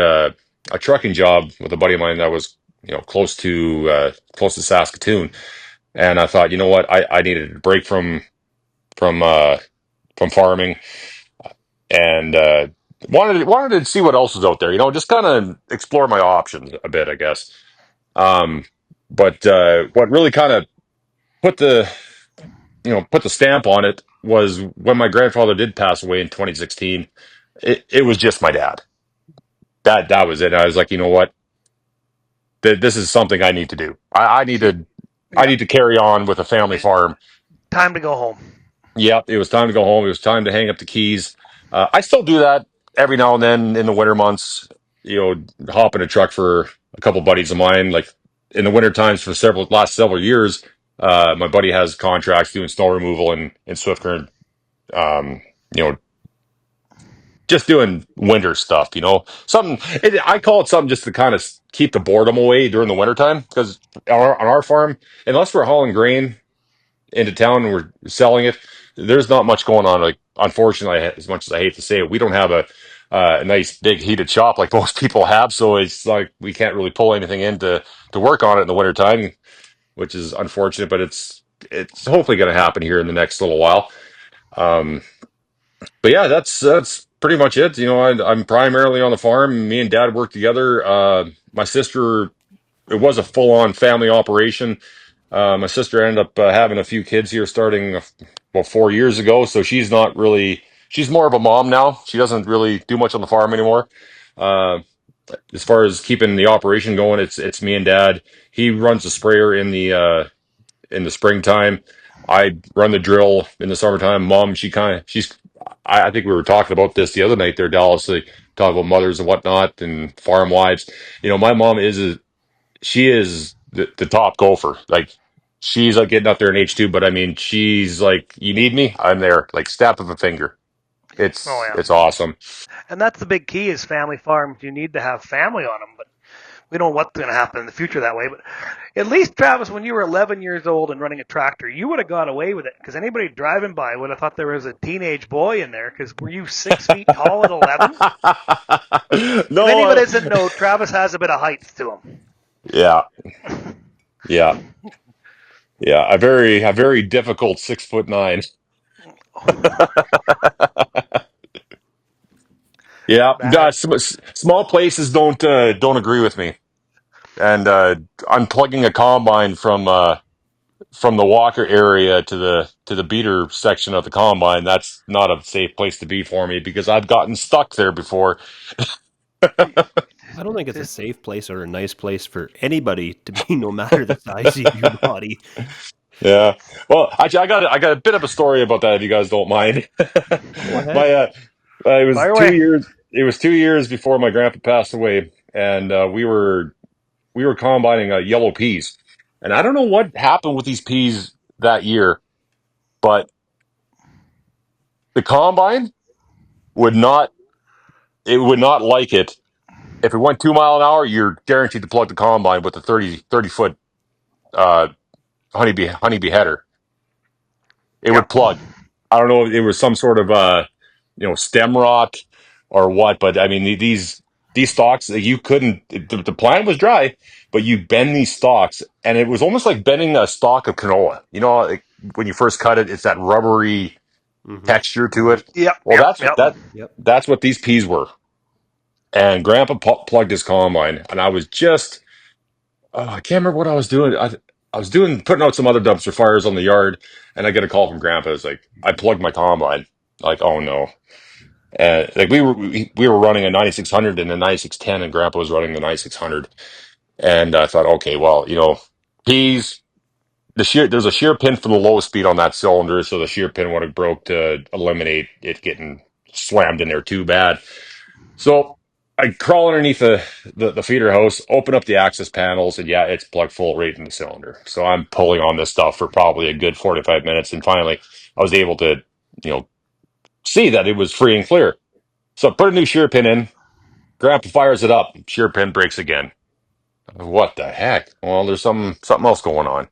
a trucking job with a buddy of mine that was close to Saskatoon, and I thought, you know what, I needed a break from uh, from farming and wanted to see what else was out there. You know, just kind of explore my options a bit, I guess. Um, but what really kind of put the put the stamp on it was when my grandfather did pass away in 2016. It was just my dad. That was it. I was like, you know what? This is something I need to do. I Yeah, need to carry on with a family farm. time to go home. Yep, it was time to go home. It was time to hang up the keys. I still do that every now and then in the winter months. You know, hop in a truck for a couple buddies of mine. Like in the winter times for several last several years, my buddy has contracts doing snow removal in Swift Current. Um, you know, just doing winter stuff. You know, I call it something just to kind of keep the boredom away during the winter time because on our farm, unless we're hauling grain into town and we're selling it, there's not much going on. Like, unfortunately, as much as I hate to say it, we don't have a nice big heated shop like most people have. So it's like we can't really pull anything in to work on it in the winter time, which is unfortunate. But it's hopefully going to happen here in the next little while. Um, but yeah, that's pretty much it. You know, I'm primarily on the farm. Me and Dad work together. My sister, it was a full on family operation. My sister ended up having a few kids here starting, well, 4 years ago. So she's more of a mom now. She doesn't really do much on the farm anymore. Uh, as far as keeping the operation going, it's me and Dad. He runs the sprayer in the springtime. I run the drill in the summertime. Mom, I think we were talking about this the other night there, Dallas. Like, talk about mothers and whatnot and farm wives. You know, my mom she is the top gopher. Like she's like getting up there in H2, but I mean, she's like, you need me, I'm there. Like snap of a finger. Oh It's yeah, it's awesome. and that's the big key is family farms. You need to have family on them, but we don't know what's going to happen in the future that way. But at least, Travis, when you were 11 years old and running a tractor, you would have got away with it because anybody driving by would have thought there was a teenage boy in there. Because were you 6 feet tall at 11? If No, anybody doesn't know, Travis has a bit of height to him. yeah, yeah, yeah. A very difficult 6'9". Yeah, That small places don't agree with me. And unplugging a combine from the walker area to the beater section of the combine, that's not a safe place to be for me because I've gotten stuck there before. I don't think it's a just safe place or a nice place for anybody to be, no matter the size of your body. Yeah. Well, actually, I got a bit of a story about that if you guys don't mind. Go my ahead. it was fire two away. years. It was 2 years before my grandpa passed away, and we were combining yellow peas, and I don't know what happened with these peas that year, but the combine would not it would not like it. If it went 2 mile an hour, you're guaranteed to plug the combine with a 30 foot uh, honeybee header. It Yep. would plug. I don't know if it was some sort of stem rot or what, but I mean these stalks you couldn't. The plant was dry, but you bend these stalks, and it was almost like bending a stalk of canola. Like when you first cut it, it's that rubbery Mm-hmm. texture to it. Yep. Well, Yep. that's Yep. that Yep. that's what these peas were. And Grandpa plugged his combine, and I was just I can't remember what I was doing. I was putting out some other dumpster fires on the yard, and I get a call from Grandpa. It's like I plugged my combine. Like, oh no. Like we were running a 9600 and a 9610, and Grandpa was running the 9600. And I thought, okay, well, peas. There's a shear pin for the low speed on that cylinder, so the shear pin would have broke to eliminate it getting slammed in there too bad. So I crawl underneath the feeder house, open up the access panels, and yeah, it's plug full right in the cylinder. So I'm pulling on this stuff for probably a good 45 minutes, and finally I was able to, you know, see that it was free and clear. So I put a new shear pin in, Grandpa fires it up, shear pin breaks again. What the heck? Well, there's something else going on.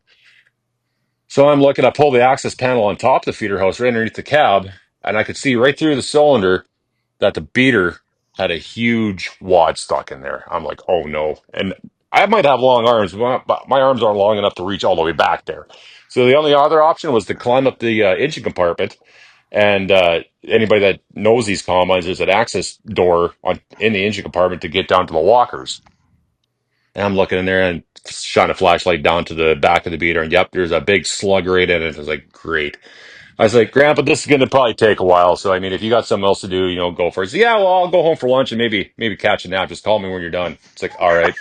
So I'm looking, I pull the access panel on top of the feeder house right underneath the cab, and I could see right through the cylinder that the beater had a huge wad stuck in there. I'm like, oh no. And I might have long arms, but my arms aren't long enough to reach all the way back there. So the only other option was to climb up the engine compartment. And anybody that knows these combines, there's an access door in the engine compartment to get down to the walkers. And I'm looking in there and shine a flashlight down to the back of the beater, and yep, there's a big slug right in it. I was like, great. I was like, Grandpa, this is going to probably take a while. So, I mean, if you got something else to do, go for it. So, yeah, well, I'll go home for lunch and maybe catch a nap. Just call me when you're done. It's like, all right.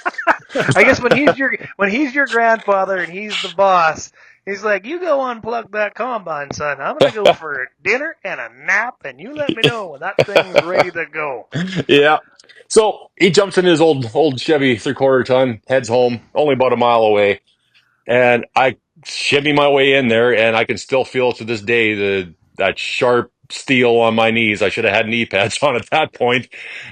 I guess when he's your grandfather and he's the boss, he's like, you go unplug that combine, son. I'm gonna go for dinner and a nap, and you let me know when that thing's ready to go. Yeah. So he jumps in his old Chevy 3/4 ton, heads home, only about a mile away. And I shimmy my way in there, and I can still feel to this day that sharp steel on my knees. I should have had knee pads on at that point.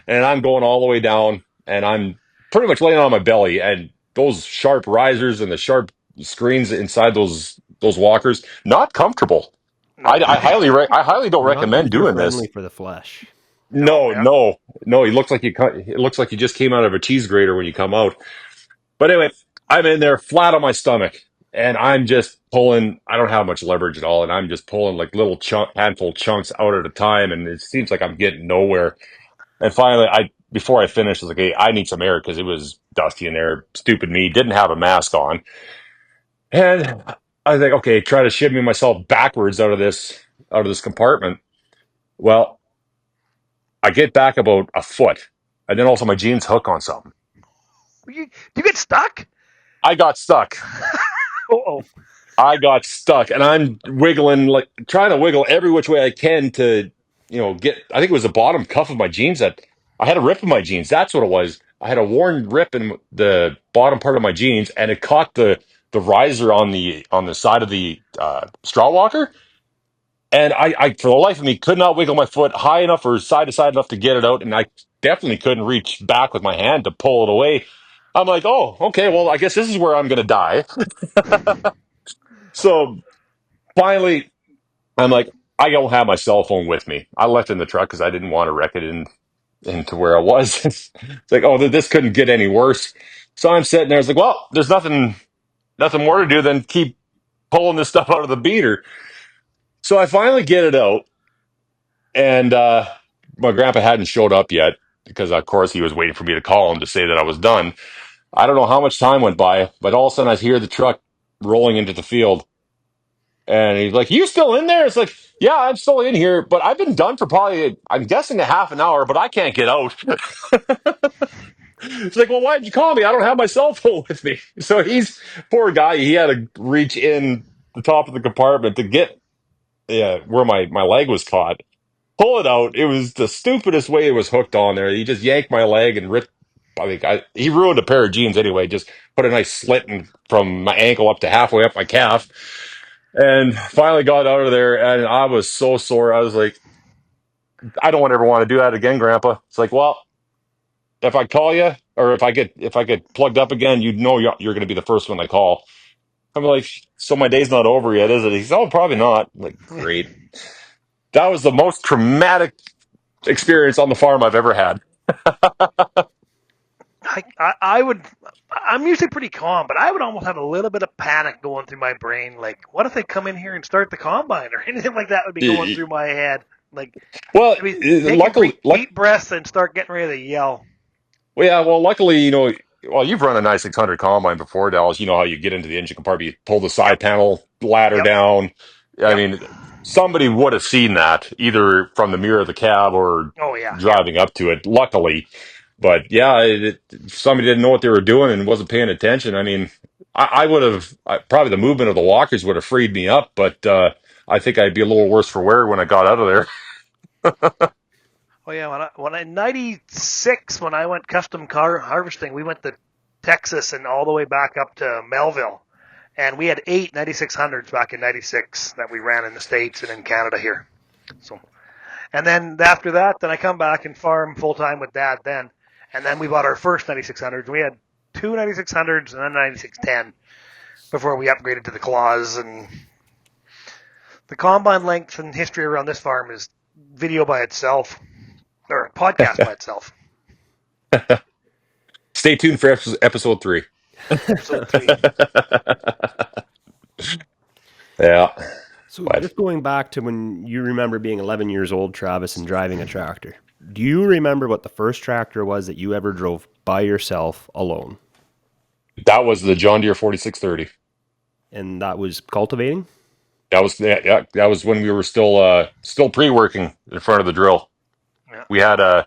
And I'm going all the way down, and I'm pretty much laying on my belly. And those sharp risers and the sharp screens inside those walkers, not comfortable. No, I highly don't Not recommend user doing friendly this. for the flesh. no, No, yeah. no, no. It looks like you just came out of a cheese grater when you come out. But anyway, I'm in there flat on my stomach, and I'm just pulling. I don't have much leverage at all, and I'm just pulling like little handful chunks out at a time, and it seems like I'm getting nowhere. And finally, before I finished, I was like, "Hey, I need some air," because it was dusty in there. Stupid me, didn't have a mask on, and I was like, "Okay, try to shimmy myself backwards out of this compartment." Well, I get back about a foot, and then also my jeans hook on something. You get stuck? I got stuck. Oh, I got stuck, and I'm wiggling, like trying to wiggle every which way I can to, get. I think it was the bottom cuff of my jeans that I had a rip in my jeans. That's what it was. I had a worn rip in the bottom part of my jeans, and it caught the riser on the side of the straw walker. And I, for the life of me, could not wiggle my foot high enough or side to side enough to get it out, and I definitely couldn't reach back with my hand to pull it away. I'm like, oh, okay, well, I guess this is where I'm going to die. So finally, I'm like, I don't have my cell phone with me. I left it in the truck because I didn't want to wreck it into where I was. It's like, oh, this couldn't get any worse. So I'm sitting there. It's like, well, there's nothing more to do than keep pulling this stuff out of the beater. So I finally get it out, and my grandpa hadn't showed up yet because, of course, he was waiting for me to call him to say that I was done. I don't know how much time went by, but all of a sudden I hear the truck rolling into the field. And he's like, "You still in there?" It's like, "Yeah, I'm still in here, but I've been done for probably, I'm guessing, a half an hour, but I can't get out." It's like, "Well, why did you call me? I don't have my cell phone with me." So poor guy, he had to reach in the top of the compartment to get where my leg was caught, pull it out. It was the stupidest way it was hooked on there. He just yanked my leg and ripped. He ruined a pair of jeans anyway. Just put a nice slit from my ankle up to halfway up my calf. And finally got out of there, and I was so sore. I was like, I don't ever want to do that again, Grandpa. It's like, well, if I call you, or if I get plugged up again, you know you're going to be the first one I call. I'm like, so my day's not over yet, is it? He's, oh, probably not. I'm like, great. That was the most traumatic experience on the farm I've ever had. I would. I'm usually pretty calm, but I would almost have a little bit of panic going through my brain. Like, what if they come in here and start the combine or anything like that would be going through my head. Like, Well, I mean, take a deep breath and start getting ready to yell. well, yeah, well, luckily, well, you've run a 9600 combine before, Dallas. You know how you get into the engine compartment, you pull the Yep, side panel ladder yep, down. I yep. mean, somebody would have seen that either from the mirror of the cab or Oh yeah, yeah. driving up to it, luckily. But yeah, if somebody didn't know what they were doing and wasn't paying attention. I mean, I would have, probably the movement of the walkers would have freed me up, but I think I'd be a little worse for wear when I got out of there. Oh yeah, when I in '96 when I went custom car harvesting, we went to Texas and all the way back up to Melville, and we had 8 9600s back in '96 that we ran in the States and in Canada here. So, and then after that, then I come back and farm full time with Dad then, and then we bought our first 9600s. We had two 9600s and then 9610 before we upgraded to the claws. And the combine length and history around this farm is video by itself, or a podcast by itself. Stay tuned for episode 3. Episode 3. Yeah, So but just going back to when you remember being 11 years old, Travis, and driving a tractor. Do you remember what the first tractor was that you ever drove by yourself alone? that was the John Deere 4630. And that was cultivating? That was when we were still pre-working in front of the drill. Yeah. We had our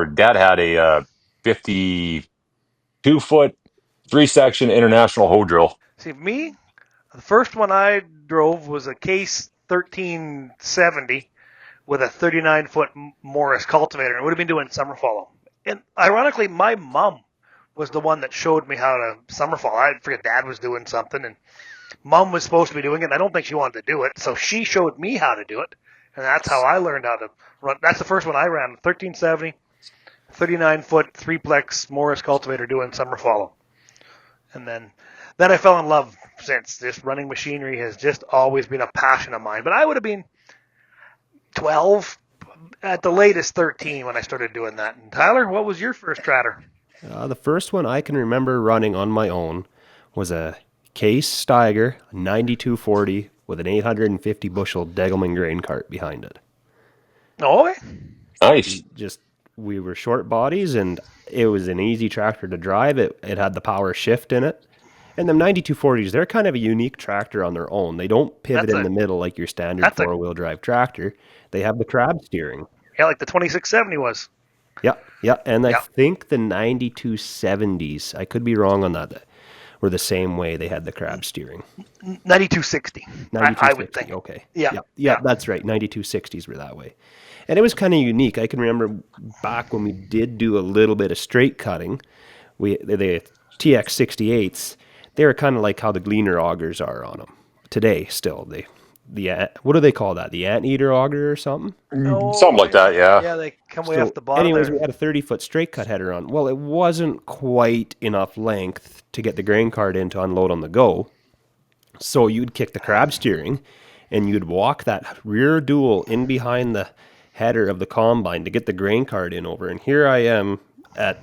dad had a 52-foot 3-section international hoe drill. See, me, the first one I drove was a Case 1370 with a 39-foot Morris cultivator. And it would have been doing summer fallow. And ironically, my mom was the one that showed me how to summer fall. I forget Dad was doing something, and Mom was supposed to be doing it. And I don't think she wanted to do it, so she showed me how to do it, and that's how I learned how to run. That's the first one I ran: 1370, 39-foot 3-plex Morris cultivator doing summer fallow. And then I fell in love since. This running machinery has just always been a passion of mine. But I would have been 12, at the latest 13 when I started doing that. And Tyler, what was your first tractor? The first one I can remember running on my own was a Case Steiger 9240 with an 850 bushel Degelman grain cart behind it. Oh, Nice. Just we were short bodies and it was an easy tractor to drive. It had the power shift in it. And the 9240s, they're kind of a unique tractor on their own. They don't pivot in the middle like your standard four-wheel drive tractor. They have the crab steering. Yeah, like the 2670 was. Yeah. And I think the 9270s, I could be wrong on that, were the same way. They had the crab steering. 9260. 9260, I would think. Okay. Yeah, That's right. 9260s were that way. And it was kind of unique. I can remember back when we did do a little bit of straight cutting, the TX68s, they were kind of like how the Gleaner augers are on them today. Still, what do they call that? The anteater auger or something? Something Oh, like that, yeah. yeah, they come way off So, the bottom anyways, there. we had a 30-foot straight cut header on. Well, it wasn't quite enough length to get the grain cart in to unload on the go. So you'd kick the crab steering and you'd walk that rear dual in behind the header of the combine to get the grain cart in over. And here I am at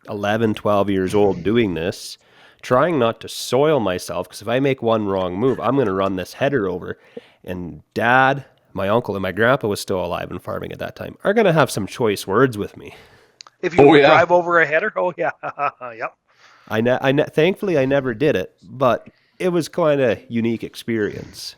11, 12 years old doing this, trying not to soil myself because if I make one wrong move, I'm going to run this header over. And dad, my uncle, and my grandpa was still alive and farming at that time, are going to have some choice words with me. If Oh you yeah. drive over a header, oh yeah, yep. Thankfully, I never did it, but it was kind of unique experience.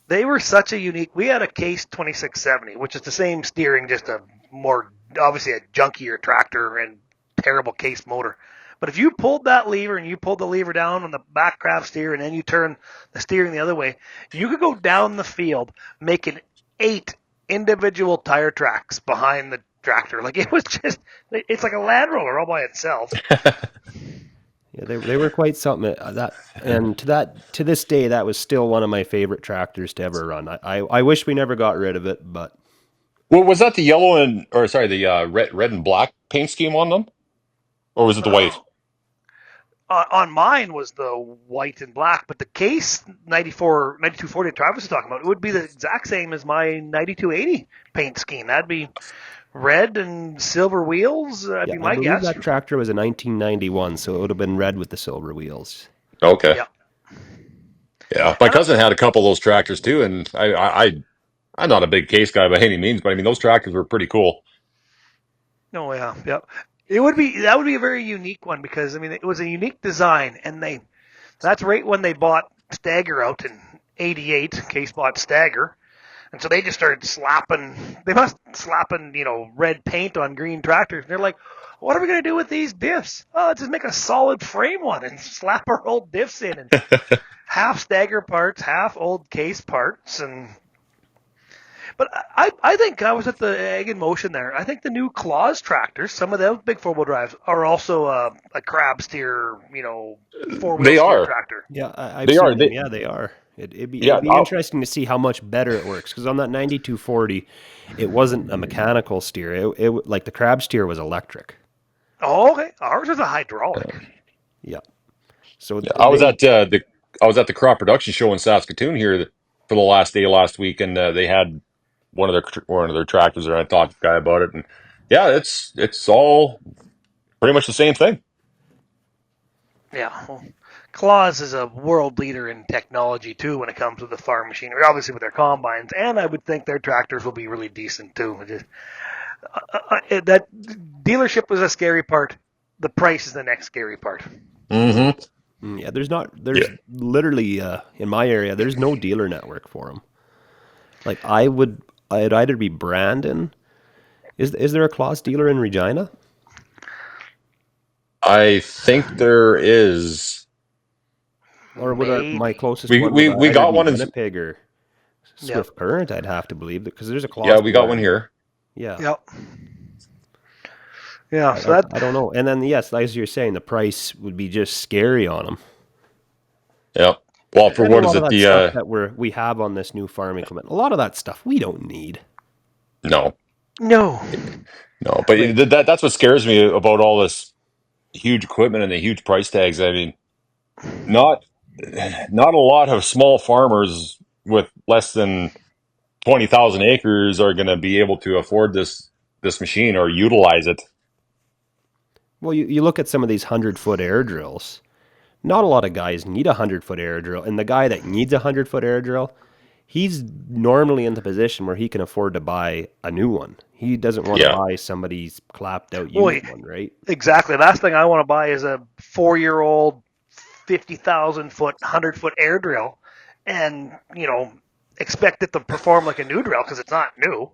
They were such a unique. We had a Case 2670, which is the same steering, just a more obviously a junkier tractor and terrible case motor. But if you pulled that lever and you pulled the lever down on the back crab steer and then you turn the steering the other way, you could go down the field making 8 individual tire tracks behind the tractor. Like it was just, it's like a Land Rover all by itself. Yeah, they were quite something. To this day, that was still one of my favorite tractors to ever run. I wish we never got rid of it, but Well, was that the yellow and or sorry, the red and black paint scheme on them, or was it the white? On mine was the white and black, but the Case 9240 Travis was talking about, it would be the exact same as my 9280 paint scheme. That'd be red and silver wheels. That'd yeah, be I my believe guess. that tractor was a 1991, so it would have been red with the silver wheels. Okay. Yeah. Yeah, my And cousin had a couple of those tractors too, and I'm not a big case guy by any means, but I mean those tractors were pretty cool. oh yeah, yeah. That would be a very unique one because I mean it was a unique design, and that's right when they bought Stagger out in '88. Case bought Stagger. And so they just started slapping, red paint on green tractors. And they're like, what are we going to do with these diffs? Oh, let's just make a solid frame one and slap our old diffs in. And half Stagger parts, half old Case parts. But I think I was at the Egg in Motion there. I think the new Claws tractors, some of those big four-wheel drives, are also a crab steer, four-wheel They steer are. tractor. Yeah, I've They are. seen them. They Yeah, they are. It'd yeah. be interesting to see how much better it works because on that 9240, it wasn't a mechanical steer. Like the crab steer was electric. Oh, okay. Ours is a hydraulic. Yeah. So Yeah, I was at the crop production show in Saskatoon here for the last day last week, and they had one of their tractors there. And I talked to the guy about it, and yeah, it's all pretty much the same thing. Yeah. Well, Claus is a world leader in technology too when it comes to the farm machinery, obviously with their combines, and I would think their tractors will be really decent too. That dealership was a scary part. The price is the next scary part. Mm-hmm. Yeah, there's Yeah. literally in my area, there's no dealer network for them. Like I'd either be Brandon. Is there a Claus dealer in Regina? I think there is. Or my Maybe. closest We one would we we either got be one in. Winnipeg or Yep. Swift Current, I'd have to believe, because there's a Yeah, Claus we got dealer. one here. Yeah. Yep. Yeah. I, So I, that. I don't know. And then, yes, as you're saying, the price would be just scary on them. Yeah. Well, for And a what is lot of it? that stuff that we have on this new farm equipment, a lot of that stuff we don't need. No, No. no. But Like, that's what scares me about all this huge equipment and the huge price tags. I mean, not not a lot of small farmers with less than 20,000 acres are going to be able to afford this machine or utilize it. well, you look at some of these 100-foot air drills. Not a lot of guys need a 100-foot air drill. And the guy that needs a 100-foot air drill, he's normally in the position where he can afford to buy a new one. He doesn't want to Yeah. buy somebody's clapped out Well, used one, right? exactly. Last thing I want to buy is a 4-year-old, 50,000-foot, 100-foot air drill, and expect it to perform like a new drill because it's not new.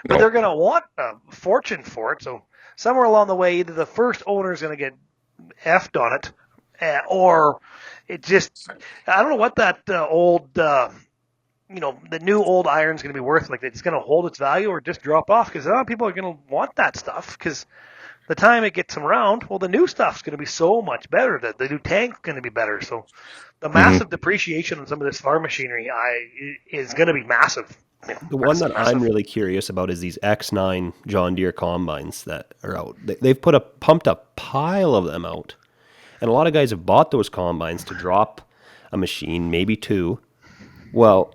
But No. they're going to want a fortune for it. So somewhere along the way, either the first owner is going to get effed on it, or it just, I don't know what that old, the new old iron's going to be worth. Like it's going to hold its value or just drop off because a lot of people are going to want that stuff because the time it gets around, well, the new stuff's going to be so much better. The new tank's going to be better. So the Hmm. massive depreciation on some of this farm machinery is going to be massive. The one Massive, that I'm massive. really curious about is these X9 John Deere combines that are out. They've pumped a pile of them out, and a lot of guys have bought those combines to drop a machine, maybe two. Well,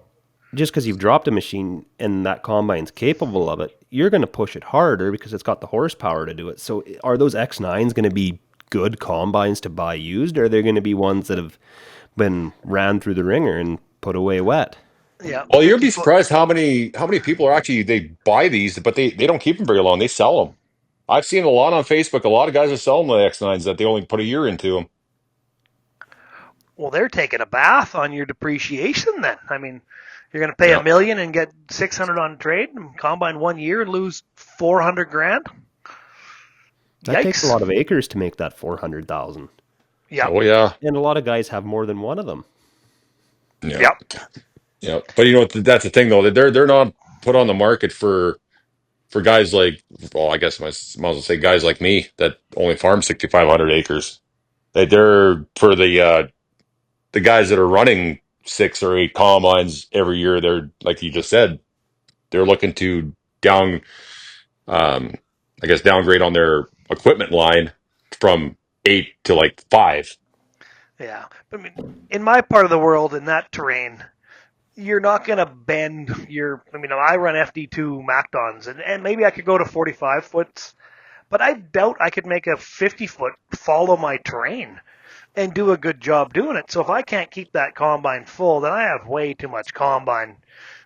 just because you've dropped a machine and that combine's capable of it, you're going to push it harder because it's got the horsepower to do it. So, are those X9s going to be good combines to buy used, or are they going to be ones that have been ran through the ringer and put away wet? Yeah, Well, the you'd be people. surprised how many people are actually they buy these, but they don't keep them very long. They sell them. I've seen a lot on Facebook. A lot of guys are selling the X9s that they only put a year into them. Well, they're taking a bath on your depreciation. Then, I mean, you're going to pay Yeah. $1 million and get 600 on trade, and combine 1 year and lose 400 grand. That takes a Yikes! lot of acres to make that 400,000. Yep, Oh yeah. And a lot of guys have more than one of them. Yeah. yep. Yeah. But that's the thing though. That they're not put on the market for guys like, well, I guess I might as well say guys like me that only farm 6,500 acres. They're for the guys that are running 6 or 8 combines every year. They're like you just said, they're looking to down, um, I guess downgrade on their equipment line from 8 to like 5. Yeah, I mean, in my part of the world, in that terrain, you're not going to bend your. I mean, I run FD2 MacDons, and maybe I could go to 45 foots, but I doubt I could make a 50-foot follow my terrain and do a good job doing it. So if I can't keep that combine full, then I have way too much combine,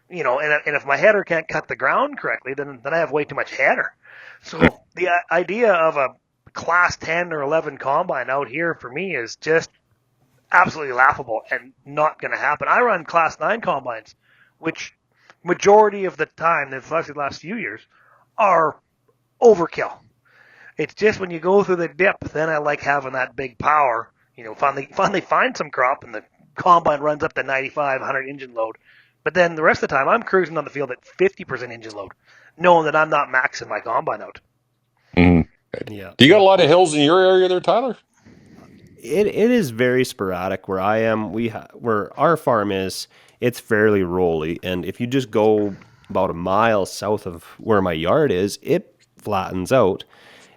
and if my header can't cut the ground correctly, then I have way too much header. So the idea of a class 10 or 11 combine out here for me is just absolutely laughable and not going to happen. I run class 9 combines, which majority of the time, especially the last few years, are overkill. It's just when you go through the dip, then I like having that big power. Finally find some crop and the combine runs up to 95, 100 engine load. But then the rest of the time, I'm cruising on the field at 50% engine load, knowing that I'm not maxing my combine out. Mm-hmm. Yeah. Do you got a lot of hills in your area there, Tyler? It is very sporadic where I am. Where our farm is, it's fairly rolly, and if you just go about a mile south of where my yard is, it flattens out,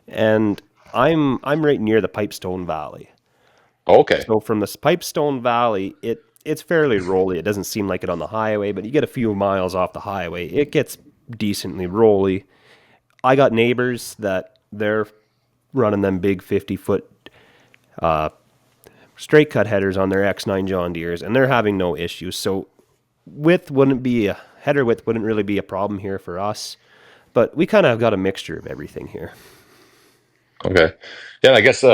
and I'm right near the Pipestone Valley. Okay. So from this Pipestone Valley, it's fairly rolly. It doesn't seem like it on the highway, but you get a few miles off the highway, it gets decently rolly. I got neighbors that they're running them big 50-foot straight cut headers on their X9 John Deeres, and they're having no issues. So header width wouldn't really be a problem here for us, but we kind of got a mixture of everything here. Okay. Yeah, I guess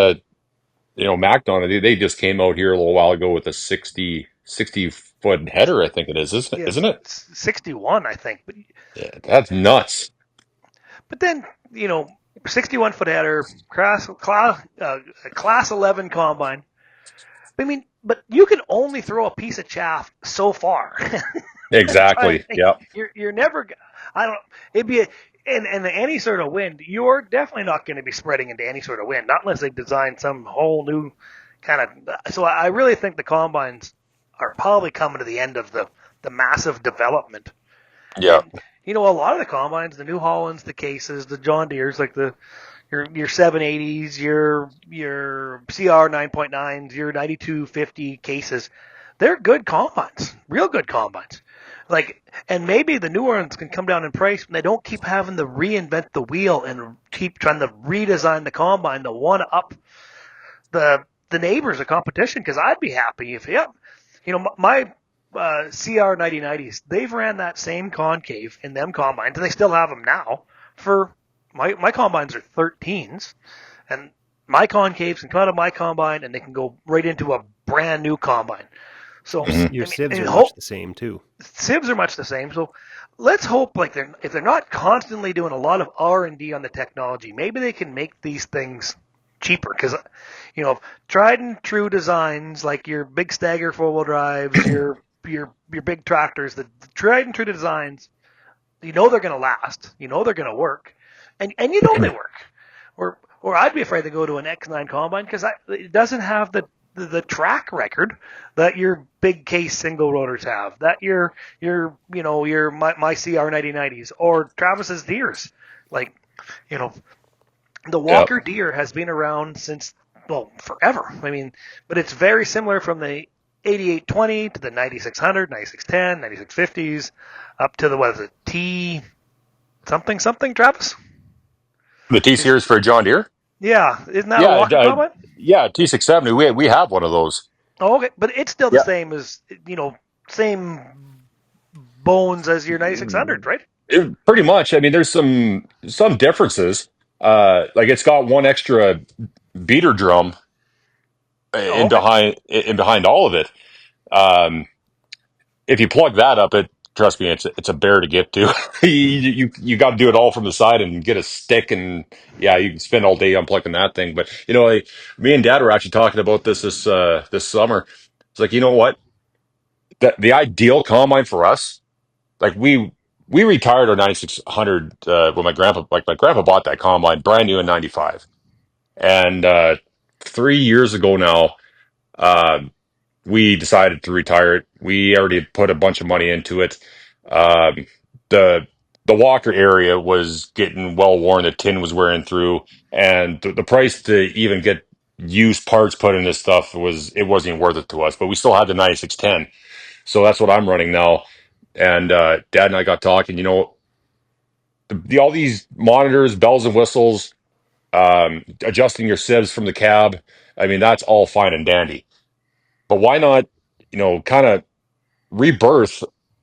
MacDon, they just came out here a little while ago with a 60 foot header, I think it is, Yes, isn't it? 61, I think. Yeah, that's nuts. But then, 61-foot header, class 11 combine. I mean, but you can only throw a piece of chaff so far. Exactly. Yeah. You're never. I don't. It'd be in any sort of wind. You're definitely not going to be spreading into any sort of wind, not unless they design some whole new kind of. So I really think the combines are probably coming to the end of the massive development. Yeah. And a lot of the combines, the New Hollands, the Cases, the John Deeres, like your 780s, your CR 9.9s, your 9250 Cases, they're good combines, real good combines. And maybe the new ones can come down in price when they don't keep having to reinvent the wheel and keep trying to redesign the combine to one up the neighbors of competition. Because I'd be happy if, my CR 9090s, they've ran that same concave in them combines, and they still have them now. For my combines are 13s, and my concaves can come out of my combine, and they can go right into a brand new combine. So Your sieves are hope much the same too. sieves are much the same. So let's hope if they're not constantly doing a lot of R&D on the technology, maybe they can make these things cheaper. Because tried and true designs like your big stagger 4-wheel drives, your big tractors, the tried and true designs, they're going to last. They're going to work, and they work. or I'd be afraid to go to an X9 combine because it doesn't have the track record that your big case single rotors have, that your my CR 9090s or Travis's Deers. Like, you know, the Yep. Walker Deer has been around since, well, forever. I mean, but it's very similar from the 8820 to the 9600, 9610, 9650s, up to the, what is it, T something something, Travis? The T Is series for a John Deere. Yeah, isn't that a Yeah, Walker combine? yeah, T670. We have one of those. Oh, okay, but it's still the Yeah. same as, same bones as your 9600, right? Pretty much. I mean, there's some differences. Like it's got one extra beater drum Oh, okay. in behind all of it. Um, if you plug that up, it trust me, it's a bear to get to. You got to do it all from the side and get a stick, and yeah, you can spend all day unplugging that thing. But like, me and Dad were actually talking about this summer. It's like, you know what, the ideal combine for us, like we retired our 9600 when my grandpa bought that combine brand new in 95, and 3 years ago now. Uh, we decided to retire it. We already put a bunch of money into it. Um, the the Walker area was getting well worn. The tin was wearing through, and the price to even get used parts put in this stuff it wasn't even worth it to us. But we still had the 9610, so that's what I'm running now. And Dad and I got talking. All these monitors, bells and whistles, adjusting your sieves from the cab. I mean, that's all fine and dandy. But why not, kind of rebirth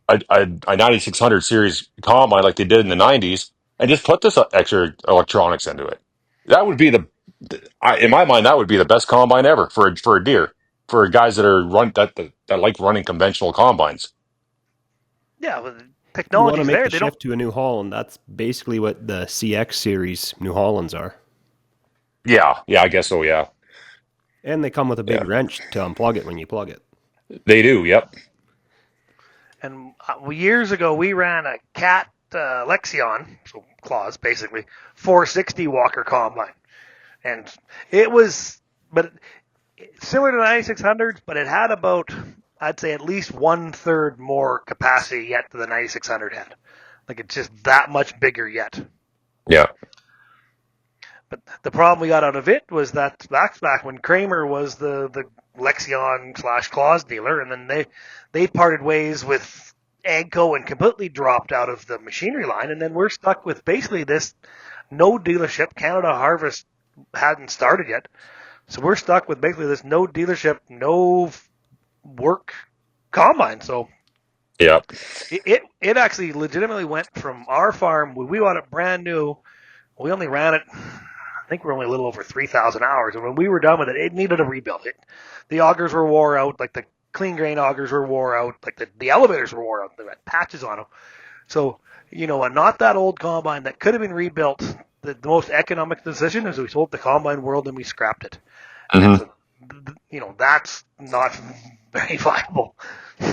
a 9600 series combine like they did in the 90s and just put this extra electronics into it? That would be in my mind, that would be the best combine ever for a deer, for guys that that like running conventional combines. Yeah, well, the You want to technology's make there. the They don't. shift to a New Holland. That's basically what the CX series New Hollands are. Yeah, yeah, I guess so. Yeah, And they come with a big yeah, wrench to unplug it when you plug it. they do. Yep. And years ago, we ran a Cat Lexion, so claws basically, 460 Walker combine, and it was, but similar to the 9600s, but it had about, I'd say, at least 1/3 more capacity yet than the 9600 had. Like, it's just that much bigger yet. Yeah. But the problem we got out of it was that that's back when Kramer was the Lexion / Claws dealer, and then they parted ways with Agco and completely dropped out of the machinery line, and then we're stuck with basically this no dealership. Canada Harvest hadn't started yet, so we're stuck with basically this no dealership, no work combine. So Yep. it actually legitimately went from our farm when we bought it brand new. We only ran it, I think we're only a little over 3,000 hours. And when we were done with it, it needed a rebuild. The augers were wore out, like the clean grain augers were wore out, like the elevators were wore out. They had patches on them. So, a not that old combine that could have been rebuilt, the most economic decision is we sold the combine world and we scrapped it. And Hmm. so, that's not very viable.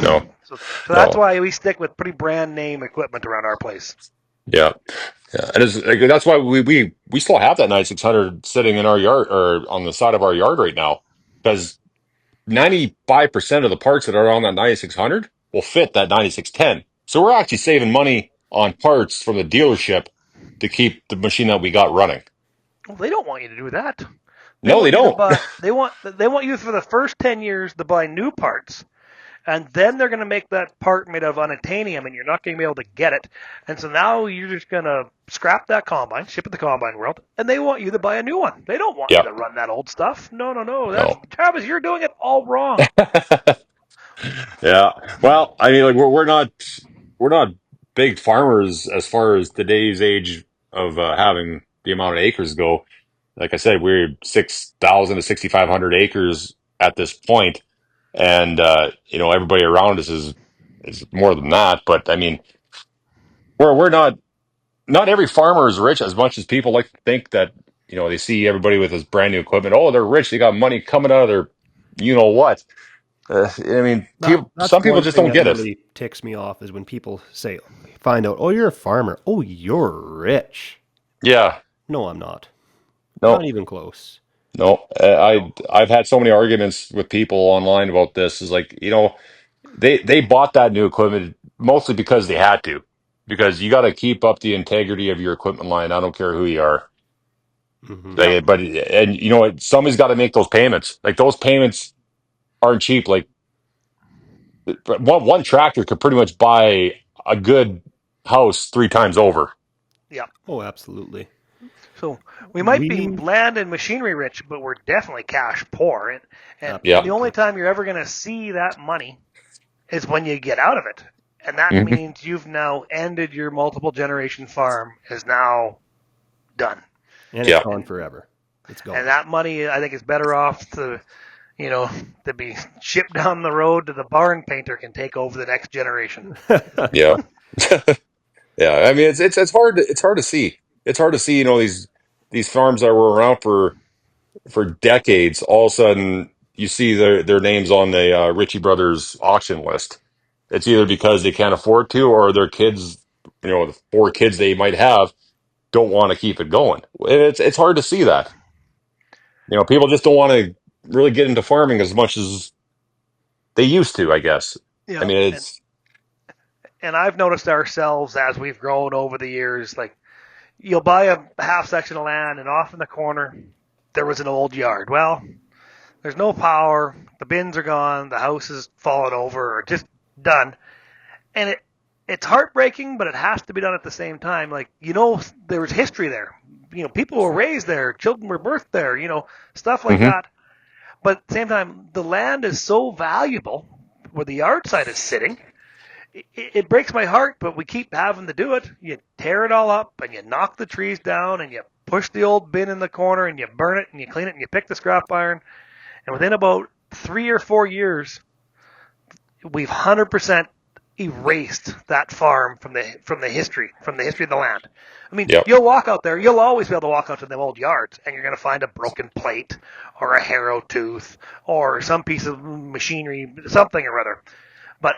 No. So that's No. why we stick with pretty brand name equipment around our place. Yeah. Yeah, and that's why we still have that 9600 sitting in our yard or on the side of our yard right now, because 95% of the parts that are on that 9600 will fit that 9610. So we're actually saving money on parts from the dealership to keep the machine that we got running. Well, they don't want you to do that. They No, they want you to don't. buy. They want you for the first 10 years to buy new parts, and then they're going to make that part made of unobtainium, and you're not going to be able to get it. And so now you're just going to scrap that combine, ship it to Combine World, and they want you to buy a new one. They don't want you Yeah. to run that old stuff. No, no, no. That's No. Travis. You're doing it all wrong. Yeah. Well, I mean, like we're not big farmers as far as today's age of having the amount of acres go. Like I said, we're 6,000 to 6,500 acres at this point, and everybody around us is more than that. But I mean, we're not every farmer is rich as much as people like to think that. They see everybody with this brand new equipment. Oh, they're rich. They got money coming out of their, what. I mean, That's some people one just thing don't that get it. really ticks me off is when people find out, oh, you're a farmer. Oh, you're rich. Yeah. No, I'm not. Not No, even close. no. I've had so many arguments with people online about this. Is like, they bought that new equipment mostly because they had to, because you got to keep up the integrity of your equipment line. I don't care who you are. Hmm. Yep. But and you know what? Somebody's got to make those payments. Like those payments aren't cheap. Like one tractor could pretty much buy a good house three times over. Yep. Oh, absolutely. So we might be We land and machinery rich, but we're definitely cash poor. And the Yeah. only absolutely. time you're ever going to see that money is when you get out of it. And that Hmm. means you've now ended your multiple generation farm is now done. And it's Yeah. gone And forever. It's and gone. that money I think is better off to be shipped down the road to the barn painter can take over the next generation. Yeah. Yeah. I mean, it's hard to see. It's hard to see, these farms that were around for decades. All of a sudden, you see their names on the Ritchie Brothers auction list. It's either because they can't afford to, or their kids, the four kids they might have, don't want to keep it going. It's hard to see that. People just don't want to really get into farming as much as they used to, I guess. I Yeah, mean, and it's. and I've noticed ourselves as we've grown over the years, like you'll buy a half section of land and off in the corner there was an old yard. Well, there's no power, the bins are gone, the house is fallen over or just done. And it's heartbreaking, but it has to be done at the same time. Like, there was history there. People were raised there, children were birthed there, stuff like Hmm. that. But at the same time, the land is so valuable where the yard site is sitting. It breaks my heart, but we keep having to do it. You tear it all up and you knock the trees down and you push the old bin in the corner and you burn it and you clean it and you pick the scrap iron. And within about 3 or 4 years, we've 100% erased that farm from the history of the land. I mean, Yep. you'll walk out there, you'll always be able to walk out to them old yards, and you're going to find a broken plate or a harrow tooth or some piece of machinery, something or other. But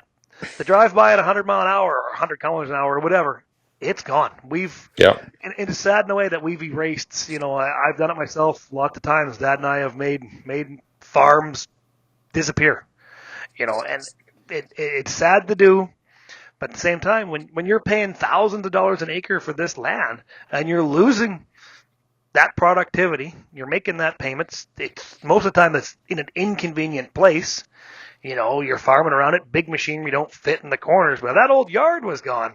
the drive by at 100 mile an hour or 100 kilometers an hour or whatever, it's gone. Yep. And it's sad in a way that we've erased. I've done it myself lots of times. Dad and I have made farms disappear. And it's sad to do, but at the same time, when you're paying thousands of dollars an acre for this land and you're losing that productivity, you're making that payments. It's most of the time it's in an inconvenient place. You're farming around it. Big machinery don't fit in the corners. But that old yard was gone.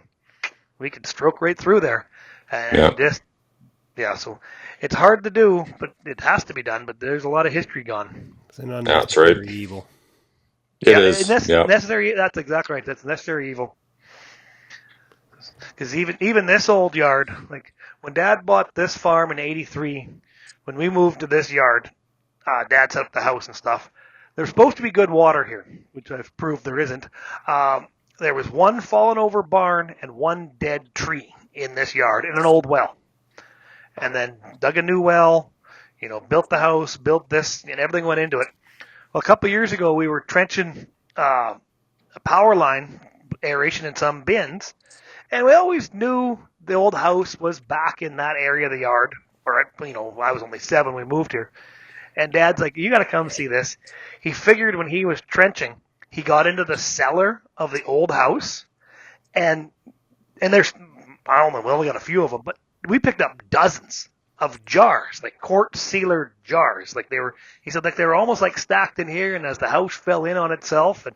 We could stroke right through there, Yeah. and just yeah. So it's hard to do, but it has to be done. But there's a lot of history gone. It's an That's right. unnecessary evil. It Yeah, is. Yeah. necessary. That's exactly right. That's necessary evil. Because even this old yard, like when Dad bought this farm in '83, when we moved to this yard, Dad set up the house and stuff. There's supposed to be good water here, which I've proved there isn't. There was one fallen over barn and one dead tree in this yard in an old well. And then dug a new well, built the house, built this, and everything went into it. Well, a couple of years ago, we were trenching a power line, aeration in some bins, and we always knew the old house was back in that area of the yard. Or, I was only 7 when we moved here. And Dad's like, you got to come see this. He figured when he was trenching, he got into the cellar of the old house, and there's, I don't know, we only got a few of them, but we picked up dozens of jars, like quart sealer jars. He said, like they were almost like stacked in here, and as the house fell in on itself, and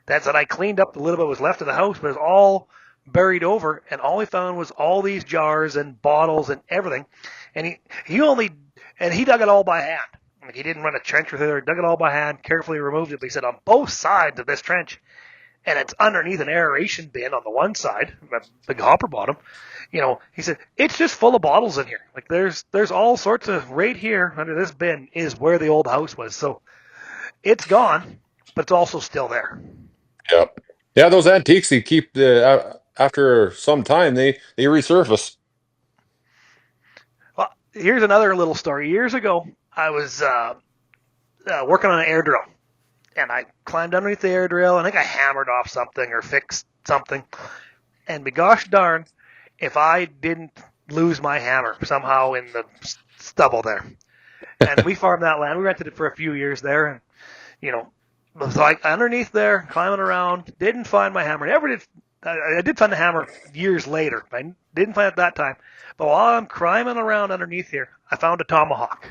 that's what I cleaned up the little bit that was left of the house, but it was all buried over, and all he found was all these jars and bottles and everything. And he dug it all by hand. Like he didn't run a trench with it or dug it all by hand, carefully removed it. But he said on both sides of this trench, and it's underneath an aeration bin on the one side, a big hopper bottom, he said, it's just full of bottles in here. Like there's all sorts of, right here under this bin is where the old house was. So it's gone, but it's also still there. Yeah. Yeah. Those antiques, they keep after some time, they resurface. Well, here's another little story. Years ago, I was working on an air drill, and I climbed underneath the air drill. I think I hammered off something or fixed something. And be gosh darn, if I didn't lose my hammer somehow in the stubble there. And we farmed that land. We rented it for a few years there, and was like underneath there, climbing around. Didn't find my hammer. Never did. I did find the hammer years later. I didn't find it that time. But while I'm climbing around underneath here, I found a tomahawk,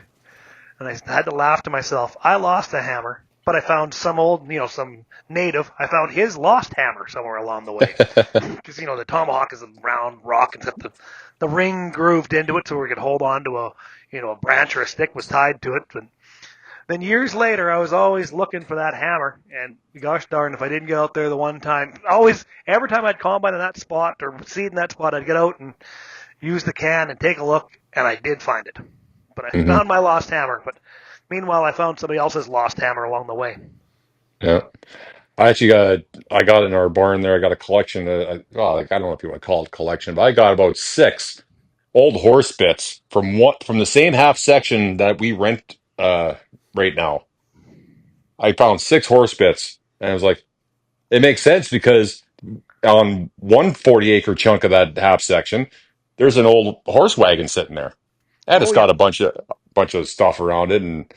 and I had to laugh to myself. I lost a hammer, but I found some old, some native. I found his lost hammer somewhere along the way, because the tomahawk is a round rock and the ring grooved into it so we could hold on to a branch or a stick was tied to it. And then years later, I was always looking for that hammer, and gosh darn, if I didn't get out there the one time, every time I'd combine in that spot or seed in that spot, I'd get out and use the can and take a look, and I did find it. But I found my lost hammer. But meanwhile, I found somebody else's lost hammer along the way. Yeah. I got in our barn there. I got a collection. I don't know if you want to call it collection, but I got about 6 old horse bits from the same half section that we rent right now. I found 6 horse bits, and I was like, it makes sense because on one 40-acre chunk of that half section, there's an old horse wagon sitting there, and it's Oh, got yeah. a bunch of stuff around it, and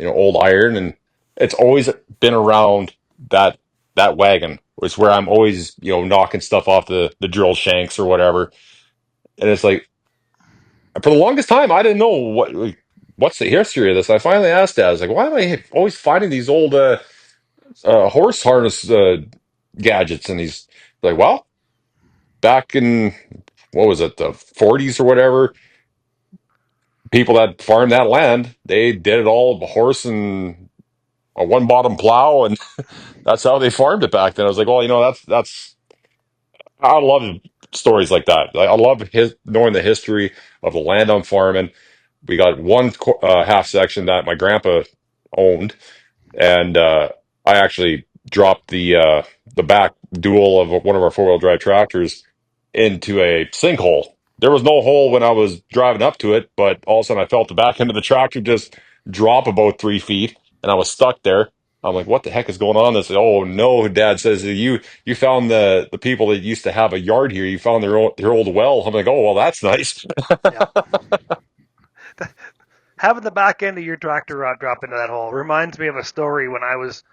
old iron, and it's always been around that that wagon. It's where I'm always knocking stuff off the drill shanks or whatever, and it's like for the longest time I didn't know what's the history of this. I finally asked Dad. I was like, why am I always finding these old horse harness gadgets? And he's like, well, back in what was it, the 40s or whatever, people that farmed that land, they did it all with a horse and a one bottom plow, and that's how they farmed it back then. I was like, well, that's I love stories like that. I love knowing the history of the land I'm farming. We got one half section that my grandpa owned, and I actually dropped the back dual of one of our 4-wheel drive tractors into a sinkhole. There was no hole when I was driving up to it, but all of a sudden I felt the back end of the tractor just drop about 3 feet, and I was stuck there. I'm like, what the heck is going on? This, oh no, Dad says you found the people that used to have a yard here. You found their old well. I'm like, oh well, that's nice. Yeah. Having the back end of your tractor rod drop into that hole reminds me of a story when I was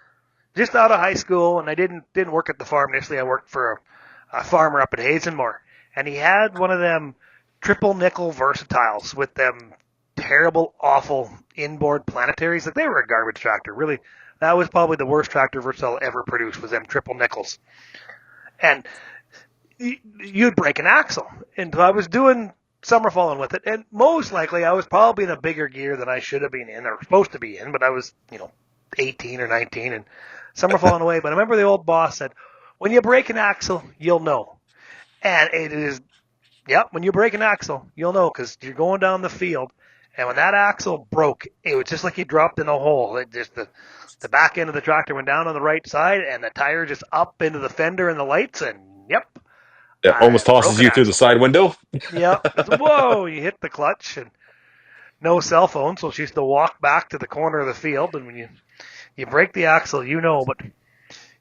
just out of high school, and I didn't work at the farm initially. I worked for a farmer up at Hazenmore, and he had one of them triple nickel versatiles with them terrible, awful inboard planetaries. Like, they were a garbage tractor. Really, that was probably the worst tractor versatile ever produced, was them triple nickels. And you'd break an axle. And I was doing summer falling with it, and most likely I was probably in a bigger gear than I should have been in or supposed to be in, but I was, 18 or 19 and summer falling away. But I remember the old boss said, when you break an axle, you'll know. And it is, when you break an axle, you'll know, because you're going down the field, and when that axle broke, it was just like you dropped in a hole. It just the back end of the tractor went down on the right side, and the tire just up into the fender and the lights, and It I almost tosses broke an you through the axle. side window. Whoa, you hit the clutch, and no cell phone, so she used to walk back to the corner of the field, and when you break the axle, but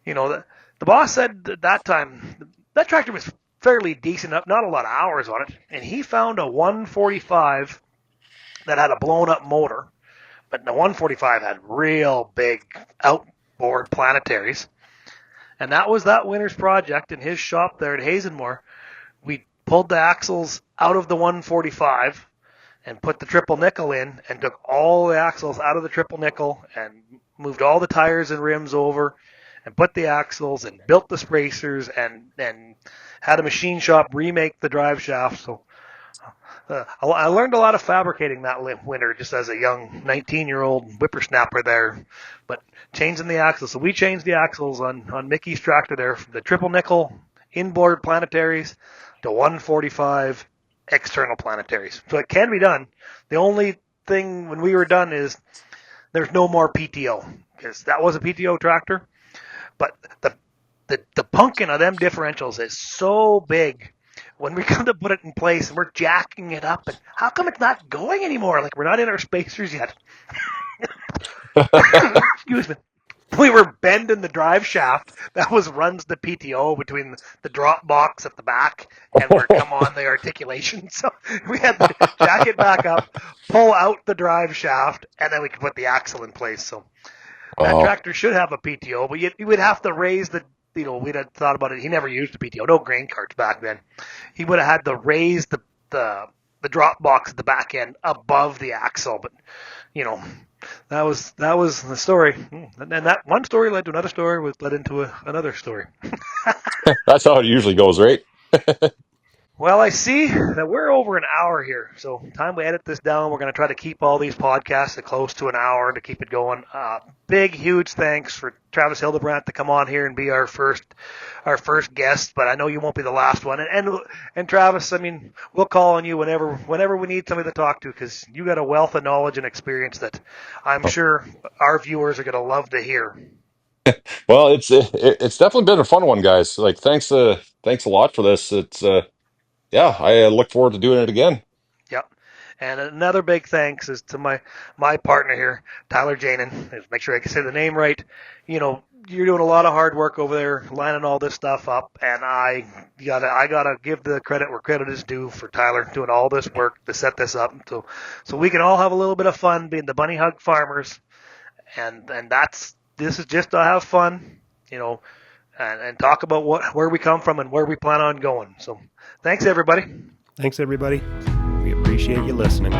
the boss said at that time that tractor was fairly decent, not a lot of hours on it, and he found a 145 that had a blown up motor, but the 145 had real big outboard planetaries, and that was that winter's project in his shop there at Hazenmore. We pulled the axles out of the 145 and put the triple nickel in, and took all the axles out of the triple nickel and moved all the tires and rims over and put the axles and built the spacers and had a machine shop remake the drive shaft. So I learned a lot of fabricating that winter just as a young 19-year-old whippersnapper there, but changing the axles. So we changed the axles on Mickey's tractor there from the triple nickel inboard planetaries to 145 external planetaries. So it can be done. The only thing when we were done is there's no more PTO, because that was a PTO tractor. But the pumpkin of them differentials is so big. When we come to put it in place and we're jacking it up, and how come it's not going anymore? Like, we're not in our spacers yet. Excuse me. we were bending the drive shaft that runs the PTO between the drop box at the back and where come on the articulation. So we had to jack it back up, pull out the drive shaft, and then we could put the axle in place. So that Wow. tractor should have a PTO, but you would have to raise the, we'd had thought about it. He never used a PTO, no grain carts back then. He would have had to raise the drop box at the back end above the axle, but that was the story. And then that one story led to another story, which led into another story. That's how it usually goes, right? Well, I see that we're over an hour here, so time we edit this down. We're going to try to keep all these podcasts at close to an hour to keep it going. Big, huge thanks for Travis Hildebrandt to come on here and be our first guest. But I know you won't be the last one. And Travis, I mean, we'll call on you whenever we need somebody to talk to, because you got a wealth of knowledge and experience that I'm sure our viewers are going to love to hear. Well, it's definitely been a fun one, guys. Like, thanks a lot for this. It's yeah, I look forward to doing it again. Yep. And another big thanks is to my partner here, Tyler Jaenen. Make sure I can say the name right. You're doing a lot of hard work over there, lining all this stuff up, and I gotta give the credit where credit is due for Tyler doing all this work to set this up, so we can all have a little bit of fun being the Bunnyhug Farmers, and this is just to have fun, and talk about where we come from and where we plan on going. So, thanks everybody. Thanks, everybody. We appreciate you listening.